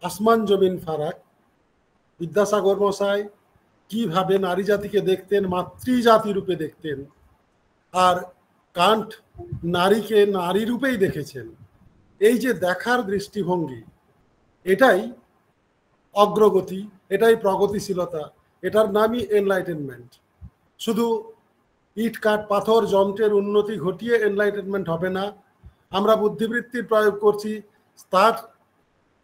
আসমান জমিন ফারাক। বিদ্যাসাগর মশাই কিভাবে নারী জাতিকে দেখতেন, মাতৃজাতি রূপে দেখতেন, আর কান্ট নারীকে নারী রূপেই দেখেছেন। এই যে দেখার দৃষ্টিভঙ্গি, এটাই অগ্রগতি, এটাই প্রগতিশীলতা, এটার নামই এনলাইটেনমেন্ট। শুধু ইট কাঠ পাথর যন্ত্রের উন্নতি ঘটিয়ে এনলাইটেনমেন্ট হবে না। আমরা বুদ্ধিবৃত্তির প্রয়োগ করছি, তার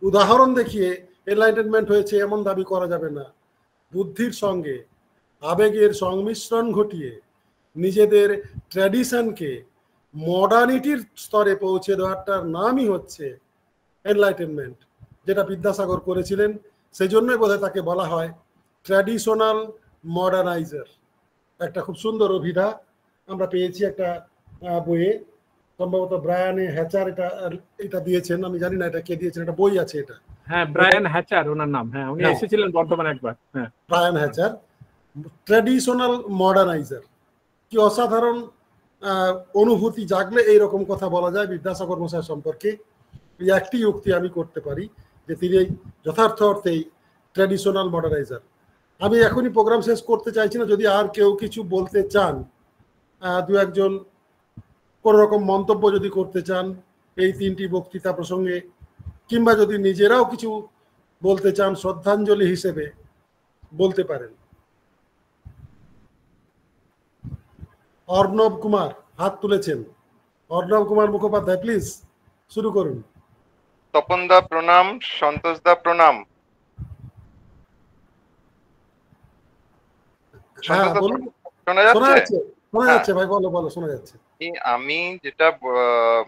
উদাহরণ দেখিয়ে এনলাইটেনমেন্ট হয়েছে এমন দাবি করা যাবে না। বুদ্ধির সঙ্গে আবেগের সংমিশ্রণ ঘটিয়ে নিজেদের ট্র্যাডিশনকে মডার্নিটির স্তরে পৌঁছে দেওয়াটার নামই হচ্ছে এনলাইটেনমেন্ট, যেটা বিদ্যাসাগর করেছিলেন। সেই জন্যই বোধহয় তাকে বলা হয় ট্র্যাডিশনাল মডার্নাইজার। একটা খুব সুন্দর অভিধা আমরা পেয়েছি একটা বইয়ে, সম্ভবত ব্রায়ান হ্যাচার এটা দিয়েছেন, আমি জানি না এটা কে দিয়েছেন, এটা বই আছে এটা। হ্যাঁ, ব্রায়ান হ্যাচার ওনার নাম। হ্যাঁ, উনি এসেছিলেন বর্তমানে একবার। হ্যাঁ, ব্রায়ান হ্যাচার, ট্র্যাডিশনাল মডার্নাইজার। কি অসাধারণ অনুভূতি জাগলে এইরকম কথা বলা যায় বিদ্যাসাগর মশাই সম্পর্কে। এই একটি উক্তি আমি করতে পারি যে তিনি যথার্থ অর্থেই ট্র্যাডিশনাল মডার্নাইজার। আমি এখনই প্রোগ্রাম শেষ করতে চাইছি না, যদি আর কেউ কিছু বলতে চান, দু একজন কোন রকম মন্তব্য যদি করতে চান এই তিনটি বক্তৃতা প্রসঙ্গে, কিংবা যদি নিজেরাও কিছু বলতে চান শ্রদ্ধাঞ্জলি হিসেবে, বলতে পারেন। অর্ণব কুমার হাত তুলেছেন। অর্ণব কুমার মুখোপাধ্যায়, প্লিজ শুরু করুন। তপনদা প্রণাম, সন্তোষদা প্রণাম। শোনা যাচ্ছে? শোনা যাচ্ছে ভাই, বলো বলো, শোনা যাচ্ছে। আমি যেটা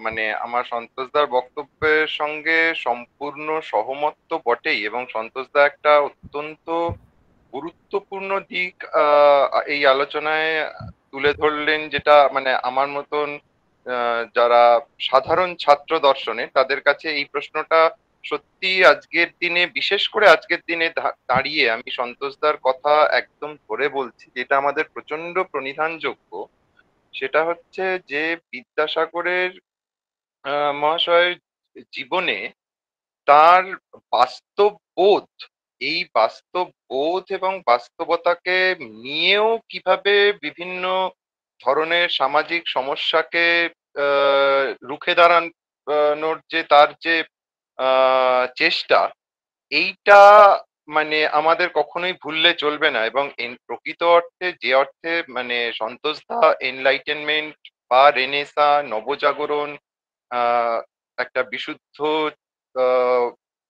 মানে আমার সন্তোষদার বক্তব্যের সঙ্গে সম্পূর্ণ সহমত তো বটেই, এবং সন্তোষদা একটা অত্যন্ত গুরুত্বপূর্ণ দিক এই আলোচনায় তুলে ধরলেন, যেটা মানে আমার মতন যারা সাধারণ ছাত্র দর্শনে তাদের কাছে এই প্রশ্নটা সত্যি আজকের দিনে, বিশেষ করে আজকের দিনে দাঁড়িয়ে আমি সন্তোষদার কথা একদম ধরে বলছি, যেটা আমাদের প্রচন্ড প্রণিধানযোগ্য। সেটা হচ্ছে যে বিদ্যাসাগরের মহাশয়ের জীবনে তার বাস্তব বোধ, এই বাস্তব বোধ এবং বাস্তবতাকে নিয়েও কিভাবে বিভিন্ন ধরনের সামাজিক সমস্যাকে রুখে দাঁড়ানোর যে তার যে চেষ্টা, এইটা মানে আমাদের কখনোই ভুললে চলবে না। এবং প্রকৃত অর্থে যে অর্থে মানে সন্তোষদা এনলাইটেনমেন্ট বা রেনেসা, নবজাগরণ, একটা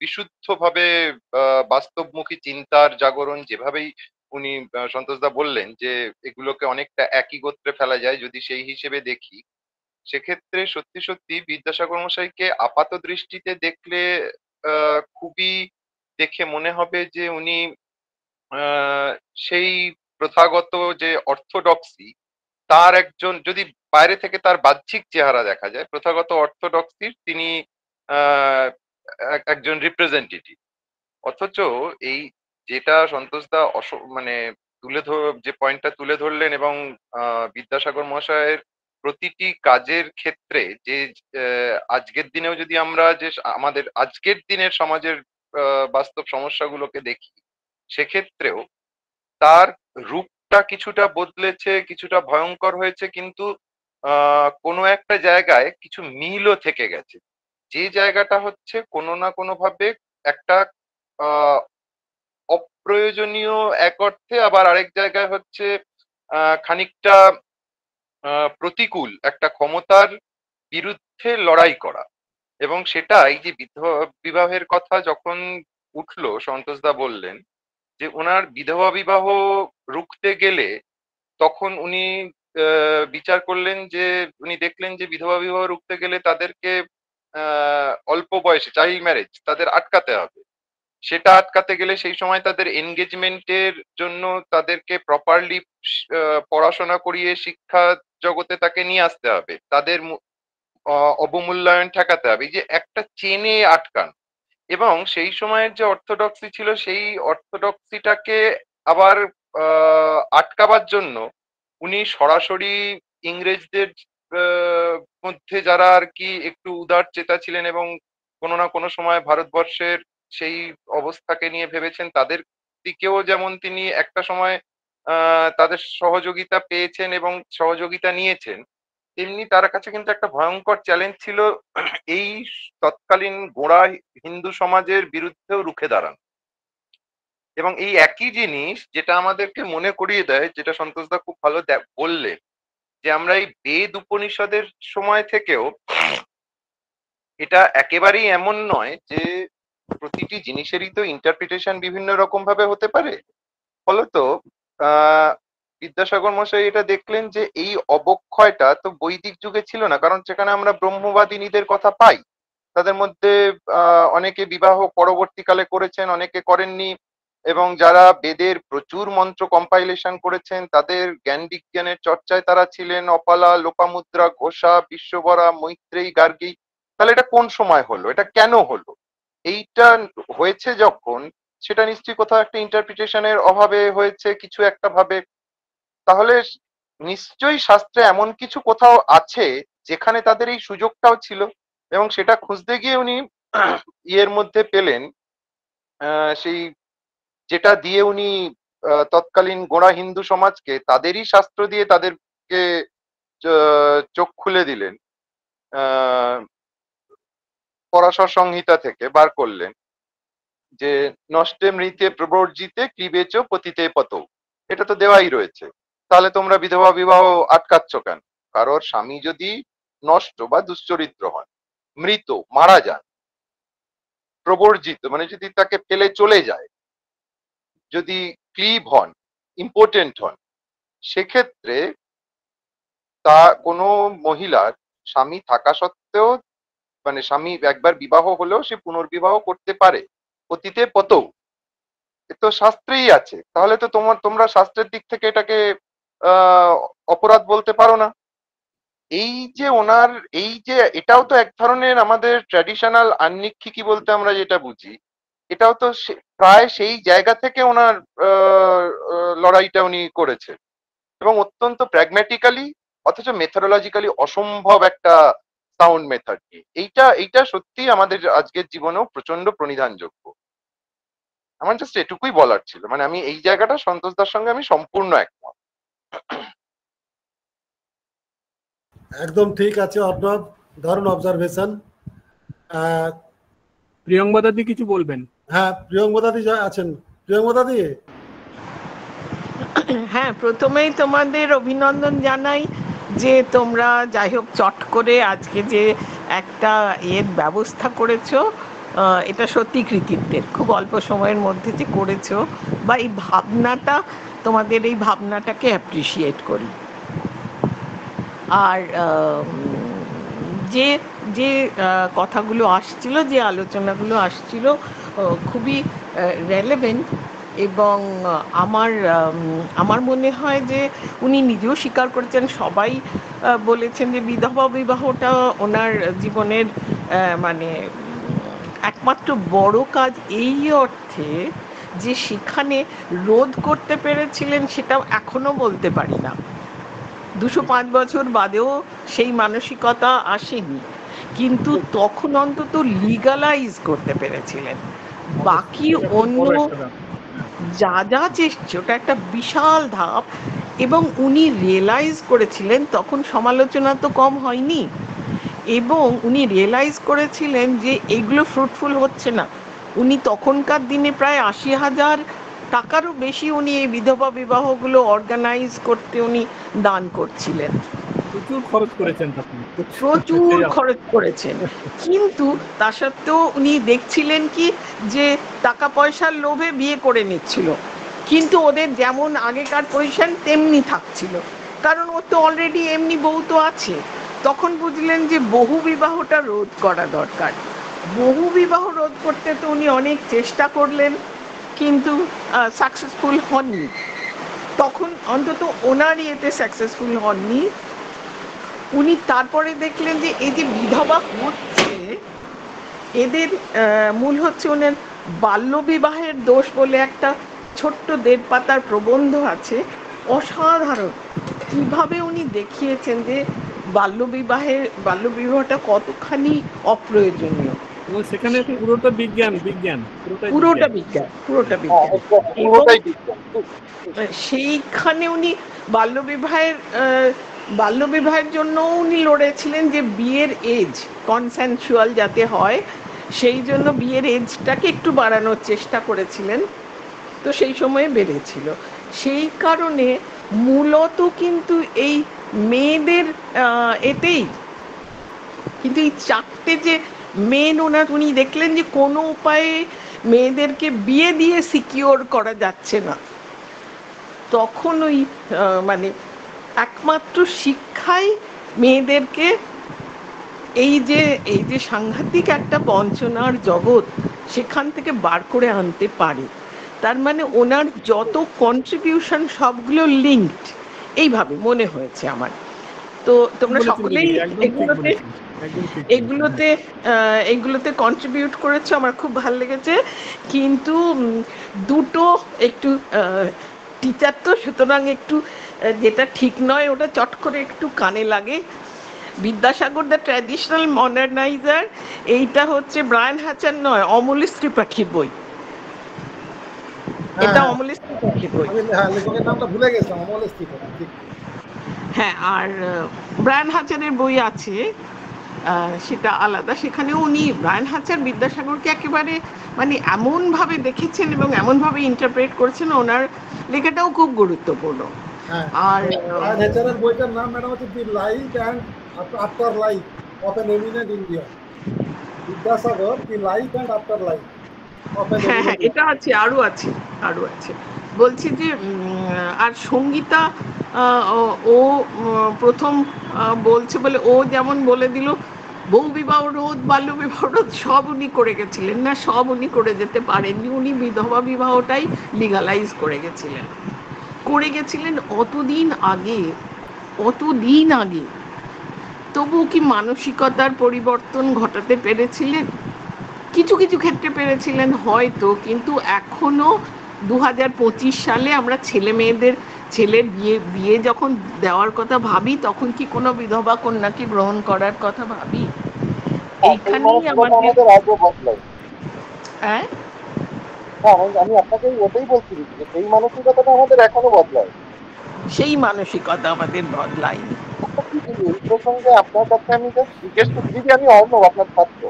বিশুদ্ধভাবে বাস্তবমুখী চিন্তার জাগরণ, যেভাবেই উনি সন্তোষদা বললেন যে এগুলোকে অনেকটা একই গোত্রে ফেলা যায় যদি সেই হিসেবে দেখি, সেক্ষেত্রে সত্যি সত্যি বিদ্যাসাগর মশাইকে আপাত দৃষ্টিতে দেখলে খুবই দেখে মনে হবে যে উনি সেই প্রথাগত যে অর্থোডক্সি তার একজন, যদি বাইরে থেকে তার বাহ্যিক চেহারা দেখা যায়, প্রথাগত অর্থোডক্সির তিনি একজন রিপ্রেজেন্টেটিভ। অথচ এই যেটা সন্তোষদা মানে যে পয়েন্টটা তুলে ধরলেন, এবং বিদ্যাসাগর মহাশয়ের প্রতিটি কাজের ক্ষেত্রে যে আজকের দিনেও যদি আমরা যে আমাদের আজকের দিনের সমাজের বাস্তব সমস্যাগুলোকে দেখি, সেক্ষেত্রেও তার রূপটা কিছুটা বদলেছে, কিছুটা ভয়ঙ্কর হয়েছে, কিন্তু কোনো একটা জায়গায় কিছু মিলও থেকে গেছে। যে জায়গাটা হচ্ছে কোনো না কোনো ভাবে একটা অপ্রয়োজনীয় এক অর্থে, আবার আরেক জায়গায় হচ্ছে খানিকটা প্রতিকূল একটা ক্ষমতার বিরুদ্ধে লড়াই করা। এবং সেটা এই যে বিবাহের কথা যখন উঠলো, সন্তোষদা বললেন যে ওনার বিধবা বিবাহ রুখতে গেলে তখন উনি বিচার করলেন যে উনি দেখলেন যে বিধবা বিবাহ রুখতে গেলে তাদেরকে অল্প বয়সে চাইল্ড ম্যারেজ তাদের আটকাতে হবে। সেটা আটকাতে গেলে সেই সময় তাদের এনগেজমেন্টের জন্য তাদেরকে প্রপারলি পড়াশোনা করিয়ে শিক্ষা জগতে তাকে নিয়ে আসতে হবে, তাদের অবমূল্যায়ন ঠেকাতে হবে, এই যে একটা চেনে আটকান। এবং সেই সময়ের যে অর্থোডক্সি ছিল সেই অর্থোডক্সিটাকে আবার আটকাবার জন্য উনি সরাসরি ইংরেজদের মধ্যে যারা আর কি একটু উদার চেতা ছিলেন এবং কোনো না কোনো সময় ভারতবর্ষের সেই অবস্থাকে নিয়ে ভেবেছেন, তাদের দিকেও যেমন তিনি একটা সময় তাদের সহযোগিতা পেয়েছেন এবং সহযোগিতা নিয়েছেন, তেমনি তার কাছে কিন্তু একটা ভয়ঙ্কর চ্যালেঞ্জ ছিল এই তৎকালীন গোঁড়া হিন্দু সমাজের বিরুদ্ধেও রুখে দাঁড়ান। এবং এই একই জিনিস যেটা আমাদেরকে মনে করিয়ে দেয়, যেটা সন্তোষদা খুব ভালো বললেন, যে আমরা এই বেদ উপনিষদের সময় থেকেও এটা একেবারেই এমন নয় যে প্রতিটি জিনিসেরই তো ইন্টারপ্রিটেশন বিভিন্ন রকম ভাবে হতে পারে। ফলত বিদ্যাসাগর মশাই এটা দেখলেন যে এই অবক্ষয়টা তো বৈদিক যুগে ছিল না, কারণ সেখানে আমরা ব্রহ্মবাদিনীদের কথা পাই, তাদের মধ্যে অনেকে বিবাহ পরবর্তীকালে করেছেন, অনেকে করেননি, এবং যারা বেদের প্রচুর মন্ত্র কম্পাইলেশন করেছেন তাদের জ্ঞান বিজ্ঞানের চর্চায় তারা ছিলেন, অপালা, লোপামুদ্রা, ঘোষা, বিশ্ববরা, মৈত্রেয়ী, গার্গী। তাহলে এটা কোন সময় হলো, এটা কেন হলো? এইটা হয়েছে যখন, সেটা নিশ্চয়ই কোথাও একটা ইন্টারপ্রিটেশনের অভাবে হয়েছে কিছু একটা ভাবে। তাহলে নিশ্চয়ই শাস্ত্রে এমন কিছু কোথাও আছে যেখানে তাদের এই সুযোগটাও ছিল, এবং সেটা খুঁজতে গিয়ে উনি ইয়ের মধ্যে পেলেন, সেই যেটা দিয়ে উনি তৎকালীন গোঁড়া হিন্দু সমাজকে তাদেরই শাস্ত্র দিয়ে তাদেরকে চোখ খুলে দিলেন, পরাশর সংহিতা থেকে বার করলেন যে নষ্টে মৃতে প্রবর্জিতে ক্লীবেচ পতিতে পত, এটা তো দেওয়াই রয়েছে। তাহলে তোমরা বিধবা বিবাহ আটকাচ্ছ কেন? কারোর স্বামী যদি নষ্ট বা দুশ্চরিত্র হন, মৃত, মারা যান, প্রবর্জিত মানে যদি তাকে ফেলে চলে যায়, যদি ক্লীব হন, ইম্পর্টেন্ট হন, সেক্ষেত্রে তা কোনো মহিলার স্বামী থাকা সত্ত্বেও, মানে স্বামী একবার বিবাহ হলেও সে পুনর্বিবাহ করতে পারে, পতিতে পতৌ, এ তো শাস্ত্রেই আছে। তাহলে তো তোমরা শাস্ত্রের দিক থেকে এটাকে অপরাধ বলতে পারো না। এই যে ওনার এই যে এটাও তো এক ধরনের আমাদের ট্র্যাডিশনাল আন্নিক্ষিকি বলতে আমরা যেটা বুঝি, এটাও তো প্রায় সেই জায়গা থেকে ওনার লড়াইটা উনি করেছে, এবং অত্যন্ত প্র্যাগম্যাটিক্যালি, অথচ মেথোডোলজিক্যালি অসম্ভব একটা সাউন্ড মেথড কি। এইটা সত্যি আমাদের আজকের জীবনেও প্রচন্ড প্রণিধানযোগ্য। আমার জাস্ট এটুকুই বলার ছিল, মানে আমি এই জায়গাটা সন্তোষদার সঙ্গে আমি সম্পূর্ণ একমত। একদম ঠিক আছে অর্ণব, দারুণ অবজারভেশন। প্রিয়ঙ্বদাদি কিছু বলবেন? হ্যাঁ, প্রিয়ঙ্বদাদি আছেন। প্রিয়ঙ্বদাদি। হ্যাঁ, প্রথমেই তোমাদের অভিনন্দন জানাই যে তোমরা যাই হোক চট করে আজকে যে একটা এর ব্যবস্থা করেছো, এটা সত্যি কৃতিত্বের। খুব অল্প সময়ের মধ্যে যে করেছো, বা এই ভাবনাটা, তোমাদের এই ভাবনাটাকে অ্যাপ্রিসিয়েট করি। আর যে যে কথাগুলো আসছিল, যে আলোচনাগুলো আসছিল, খুবই রেলেভেন্ট, এবং আমার মনে হয় যে উনি নিজেও স্বীকার করেছেন, সবাই বলেছেন যে বিধবা বিবাহটা ওনার জীবনের মানে একমাত্র বড় কাজ, এই অর্থে যে সেখানে রোধ করতে পেরেছিলেন সেটাও এখনো বলতে পারি না। 205 বছর বাদেও সেই মানসিকতা আসেনি, কিন্তু তখন অন্তত লিগালাইজ করতে পেরেছিলেন। বাকি অন্য যা যা চেষ্টা, ওটা একটা বিশাল ধাপ, এবং উনি রিয়েলাইজ করেছিলেন, তখন সমালোচনা তো কম হয়নি, এবং উনি রিয়েলাইজ করেছিলেন যে এগুলো ফ্রুটফুল হচ্ছে না। উনি তখনকার দিনে প্রায় 80,000 টাকারও বেশি উনি এই বিধবা বিবাহগুলো অর্গানাইজ করতে উনি দান করছিলেন। প্রচুর খরচ করেছেন, প্রচুর খরচ করেছেন, কিন্তু তা সত্ত্বেও উনি দেখছিলেন কি যে টাকা পয়সার লোভে বিয়ে করে নিচ্ছিল, কিন্তু ওদের যেমন আগেকার পজিশন তেমনি থাকছিল, কারণ ও তো অলরেডি এমনি বউ তো আছে। তখন বুঝলেন যে বহু বিবাহটা রোধ করা দরকার। বহু বিবাহ রোধ করতে তো উনি অনেক চেষ্টা করলেন, কিন্তু সাকসেসফুল হননি। তখন অন্তত ওনার ইয়েতে সাকসেসফুল হননি। উনি তারপরে দেখলেন যে এই যে বিধবা হচ্ছে এদের মূল হচ্ছে ওনার বাল্যবিবাহের দোষ বলে একটা ছোট্ট 1.5 পাতার প্রবন্ধ আছে, অসাধারণ। কিভাবে উনি দেখিয়েছেন যে বাল্যবিবাহটা কতখানি অপ্রয়োজনীয়। সেখানে পুরোটা বিজ্ঞান, পুরোটা বিজ্ঞান। সেইখানে উনি বাল্যবিবাহের জন্য উনি লড়েছিলেন যে বিয়ের এজ কনসেনসুয়াল যাতে হয়, সেই জন্য বিয়ের এজটাকে একটু বাড়ানোর চেষ্টা করেছিলেন। তো সেই সময়ে বেড়েছিল, সেই কারণে মূলত কিন্তু এই মেয়েদের এতেই কিন্তু এই 4টে যে মেন উনি দেখলেন যে কোনো উপায়ে মেয়েদেরকে বিয়ে দিয়ে সিকিওর করা যাচ্ছে না, তখন ওই মানে একমাত্র শিক্ষাই মেয়েদেরকে এই যে সাংঘাতিক একটা বঞ্চনার জগৎ সেখান থেকে বার করে আনতে পারে। তার মানে ওনার যত কন্ট্রিবিউশন সবগুলো লিঙ্কড, এইভাবে মনে হয়েছে আমার। তো তোমরা সকলেই এগুলোতে কন্ট্রিবিউট করেছো, আমার খুব ভালো লেগেছে। কিন্তু দুটো একটু টিচার তো, সুতরাং একটু যেটা ঠিক নয় ওটা চট করে একটু কানে লাগে। বিদ্যাসাগর দ্য ট্র্যাডিশনাল মডার্নাইজার, এইটা হচ্ছে ব্রায়ান হ্যাচার নয়, অমলেশ ত্রিপাঠীর বই। এটা অমলেশ ত্রিপাঠীর বই। হ্যাঁ, আর ব্রায়ান হ্যাচারের বই আছে, সেটা আলাদা। সেখানে উনি ব্রায়ান হ্যাচার বিদ্যাসাগরকে একেবারে মানে এমনভাবে দেখেছেন এবং এমনভাবে ইন্টারপ্রেট করেছেন, ওনার লেখাটাও খুব গুরুত্বপূর্ণ। আর ব্রায়ান হ্যাচারের বইটার নাম ম্যাডাম হচ্ছে the life and after life of an eminent Indian. Vidyasagar the life and after life. হ্যাঁ, এটা আছে, আরো আছে। বলছি যে আর সঙ্গীতা ও প্রথম বলছে বলে ও যেমন বলে দিল বহু বিবাহ রোধ, বাল্য বিবাহ রোধ সব উনি করে গেছিলেন না, সব উনি করে যেতে পারেননি। উনি বিধবা বিবাহটাই লিগালাইজ করে গেছিলেন অতদিন আগে। তবু কি মানসিকতার পরিবর্তন ঘটাতে পেরেছিলেন? কিছু কিছু ক্ষেত্রে পেরেছিলেন হয়তো, কিন্তু এখনো 2025 সালে আমরা ছেলের বিয়ে যখন দেওয়ার কথা ভাবি, তখন কি কোনো বিধবা কন্যাকে গ্রহণ করার কথা ভাবি? এইখানেই আমাদের আমি আপনাকে ওটাই বলছি যে সেই মানসিকতাটা আমাদের এখনো বদলায়। সেই মানসিকতা আমাদের বদলায়নি। এই প্রসঙ্গে আপনার কাছে আমি জিজ্ঞেস করছি যে আমি অর্ণব, আপনার ছাত্র।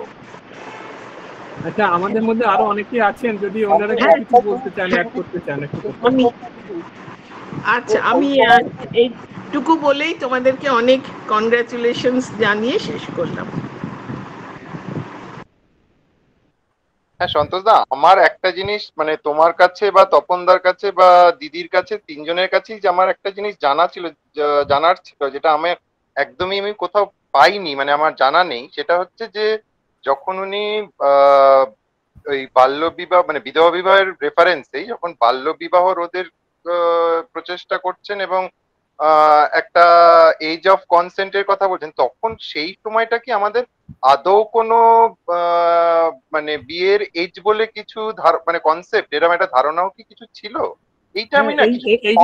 আচ্ছা, আমাদের মধ্যে আরো অনেকেই আছেন, যদি ওনারা কিছু বলতে চান, অ্যাড করতে চান। আচ্ছা, আমি এইটুকু বলেই তোমাদেরকে অনেক কনগ্রাচুলেশনস জানিয়ে শেষ করলাম। হ্যাঁ সন্তোষ দা, আমার একটা জিনিস মানে তোমার কাছে বা তপনদার কাছে বা দিদির কাছে, তিনজনের কাছেই যে আমার একটা জিনিস জানার ছিল, যেটা আমি কোথাও পাইনি, মানে আমার জানা নেই। সেটা হচ্ছে যে যখন উনি ওই বাল্যবিবাহ মানে বিধবা বিবাহের রেফারেন্সেই যখন বাল্যবিবাহ রোধের প্রচেষ্টা করছেন এবং একটা এজ অফ কনসেন্টের কথা বলছেন, তখন সেই সময়টা কি আমাদের আদৌ কোনো মানে বিয়ের এজ বলে কিছু মানে কনসেপ্ট, এরকম একটা ধারণাও কি কিছু ছিল? এইটা আমি না এই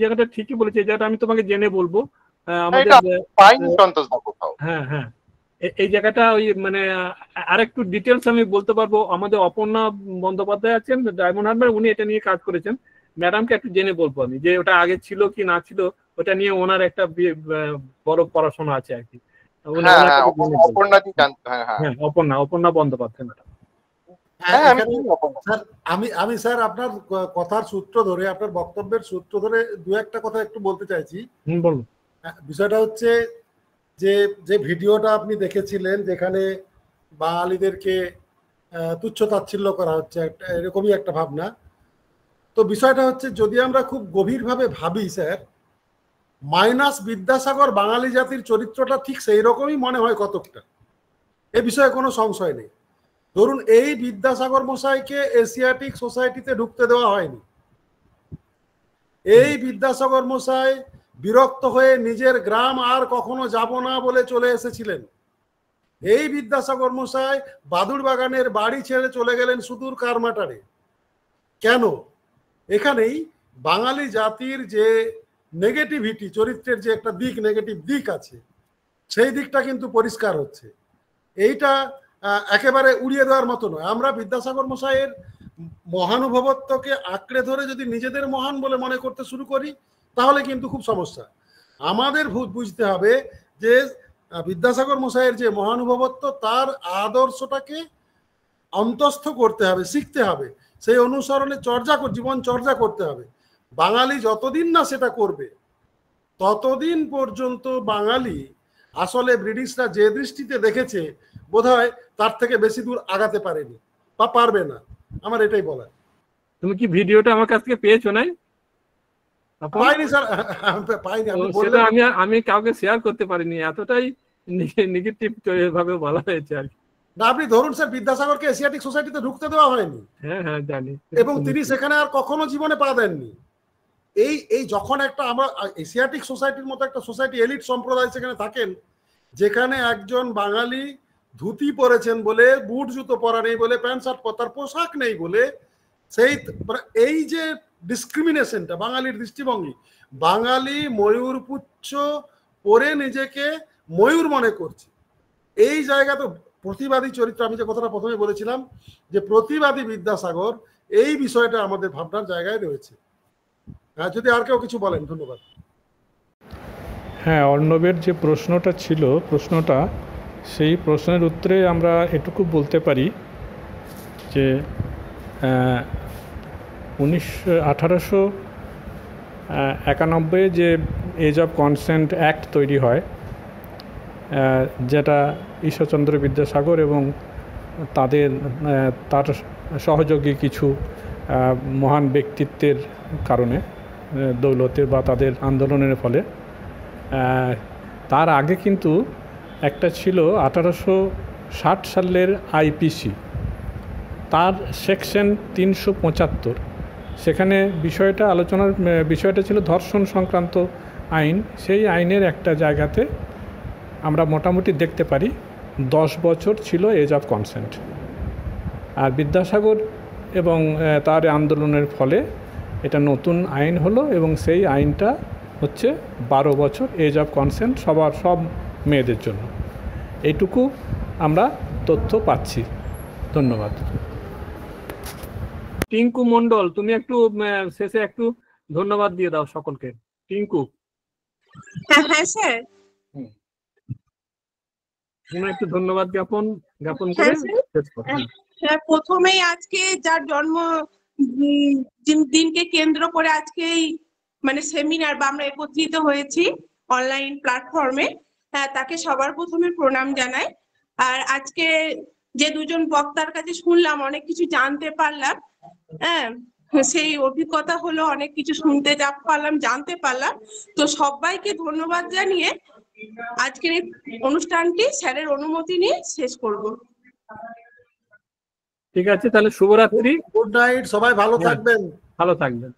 জায়গাটা ঠিকই বলেছি, এই জায়গাটা আমি তোমাকে জেনে বলবো। পাইনি সন্তোষ দা কোথাও। হ্যাঁ, এই জায়গাটা ওই মানে আরেকটু ডিটেলস আমি বলতে পারবো। আমাদের অপর্ণা বন্দ্যোপাধ্যায় আছেন ডায়মন্ড হারবার, উনি এটা নিয়ে কাজ করেছেন। ম্যাডামকে একটু জেনে বলবো আমি যে ওটা আগে ছিল কি না ছিল, ওটা নিয়ে ওনার একটা বড় পড়াশোনা আছে আর কি। অপর্ণা বন্দ্যোপাধ্যায় ম্যাডাম। আমি স্যার আপনার কথার সূত্র ধরে, আপনার বক্তব্যের সূত্র ধরে দু একটা কথা একটু বলতে চাইছি। বলুন। বিষয়টা হচ্ছে যে ভিডিওটা আপনি দেখেছিলেন, যেখানে বাঙালিদেরকে তুচ্ছ তাচ্ছিল্য করা হচ্ছে, এরকমই একটা ভাবনা। তো বিষয়টা হচ্ছে, যদি আমরা খুব গভীরভাবে ভাবি স্যার, মাইনাস বিদ্যাসাগর বাঙালি জাতির চরিত্রটা ঠিক সেই রকমই মনে হয় কতকটা, এ বিষয়ে কোনো সংশয় নেই। ধরুন এই বিদ্যাসাগর মশাইকে এশিয়াটিক সোসাইটিতে ঢুকতে দেওয়া হয়নি। এই বিদ্যাসাগর মশাই বিরক্ত হয়ে নিজের গ্রাম আর কখনো যাব না বলে চলে এসেছিলেন। এই বিদ্যাসাগর মশাই বাদুড় বাগানের বাড়ি ছেড়ে চলে গেলেন সুদূর কারমাটারে। কেন? এখানেই বাঙালি জাতির যে নেগেটিভিটি, চরিত্রের যে একটা দিক, নেগেটিভ দিক আছে, সেই দিকটা কিন্তু পরিষ্কার হচ্ছে। এইটা একেবারে উড়িয়ে দেওয়ার মতো নয়। আমরা বিদ্যাসাগর মশাইয়ের মহানুভবত্বকে আঁকড়ে ধরে যদি নিজেদের মহান বলে মনে করতে শুরু করি, তাহলে কিন্তু খুব সমস্যা। আমাদের বুঝতে হবে যে বিদ্যাসাগর মশাইয়ের যে মহানুভবত্ব, তার আদর্শটাকে অন্তস্থ করতে হবে, শিখতে হবে, সেই অনুসরণে জীবন চর্চা করতে হবে। বাঙালি যতদিন না সেটা করবে, ততদিন পর্যন্ত বাঙালি আসলে ব্রিটিশরা যে দৃষ্টিতে দেখেছে বোধহয় তার থেকে বেশি দূর আগাতে পারেনি বা পারবে না। আমার এটাই বলার। তুমি কি ভিডিওটা আমার কাছ থেকে পেয়েছো? নাই পাইনি স্যার, পাইনি। আমি কাউকে শেয়ার করতে পারিনি, এতটাই নেগেটিভ ভাবে বলা হয়েছে আর কি। না, আপনি ধরুন স্যার, বিদ্যাসাগরকে এশিয়াটিক সোসাইটিতে ঢুকতে দেওয়া হয়নি। হ্যাঁ হ্যাঁ জানি। এবং তিনি সেখানে আর কখনো জীবনে পা দেননি। এই যখন একটা আমরা এশিয়াটিক সোসাইটির মতো একটা সোসাইটি, এলিট সম্প্রদায় সেখানে থাকেন, যেখানে একজন বাঙালি ধুতি পরেছেন বলে, বুট জুতো পরা নেই বলে, প্যান্ট শার্ট তার পোশাক নেই বলে, এই যে ডিসক্রিমিনেশনটা, বাঙালির দৃষ্টিভঙ্গি, বাঙালি ময়ূরপুচ্ছ পরে নিজেকে ময়ূর মনে করছে, এই জায়গা তো প্রতিবাদী চরিত্র। আমি যে কথাটা প্রথমে বলেছিলাম যে প্রতিবাদী বিদ্যাসাগর, এই বিষয়টা আমাদের ভাবনার জায়গায় রয়েছে। যদি আর কেউ কিছু বলেন। ধন্যবাদ। হ্যাঁ, অর্ণবের যে প্রশ্নটা ছিল, সেই প্রশ্নের উত্তরে আমরা এটুকু বলতে পারি যে 1891 যে এজ অফ কনসেন্ট অ্যাক্ট তৈরি হয়, যেটা ঈশ্বরচন্দ্র বিদ্যাসাগর এবং তার সহযোগী কিছু মহান ব্যক্তিত্বের কারণে, দৌলতে বা তাদের আন্দোলনের ফলে, তার আগে কিন্তু একটা ছিল 1860 সালের আইপিসি, তার সেকশন 375। সেখানে বিষয়টা ছিল ধর্ষণ সংক্রান্ত আইন। সেই আইনের একটা জায়গাতে আমরা মোটামুটি দেখতে পারি 10 বছর ছিল এজ অফ কনসেন্ট। আর বিদ্যাসাগর এবং তার আন্দোলনের ফলে এটা নতুন আইন হলো এবং সেই আইনটা হচ্ছে 12 বছর এজ অফ কনসেন্ট সব মেয়েদের জন্য। এইটুকু আমরা তথ্য পাচ্ছি। ধন্যবাদ। টিঙ্কু মন্ডল, তুমি একটু শেষে একটু ধন্যবাদ দিয়ে দাও সকলকে। টিঙ্কু। হ্যাঁ স্যার, তুমি একটু ধন্যবাদ জ্ঞাপন করে শেষ করো। প্রথমেই আজকে যার জন্ম দিনকে কেন্দ্র করে আজকে মানে সেমিনার বা আমরা একত্রিত হয়েছি অনলাইন প্ল্যাটফর্মে, তাকে সবার প্রথমে প্রণাম জানাই। আর আজকে যে দুজন বক্তার কাছে শুনলাম, অনেক কিছু জানতে পারলাম। সেই অভিজ্ঞতা হলো, অনেক কিছু শুনতে পারলাম, জানতে পারলাম। তো সবাইকে ধন্যবাদ জানিয়ে আজকের এই অনুষ্ঠানটি স্যারের অনুমতি নিয়ে শেষ করব। ঠিক আছে, তাহলে শুভরাত্রি, গুড নাইট, সবাই ভালো থাকবেন। ভালো থাকবেন।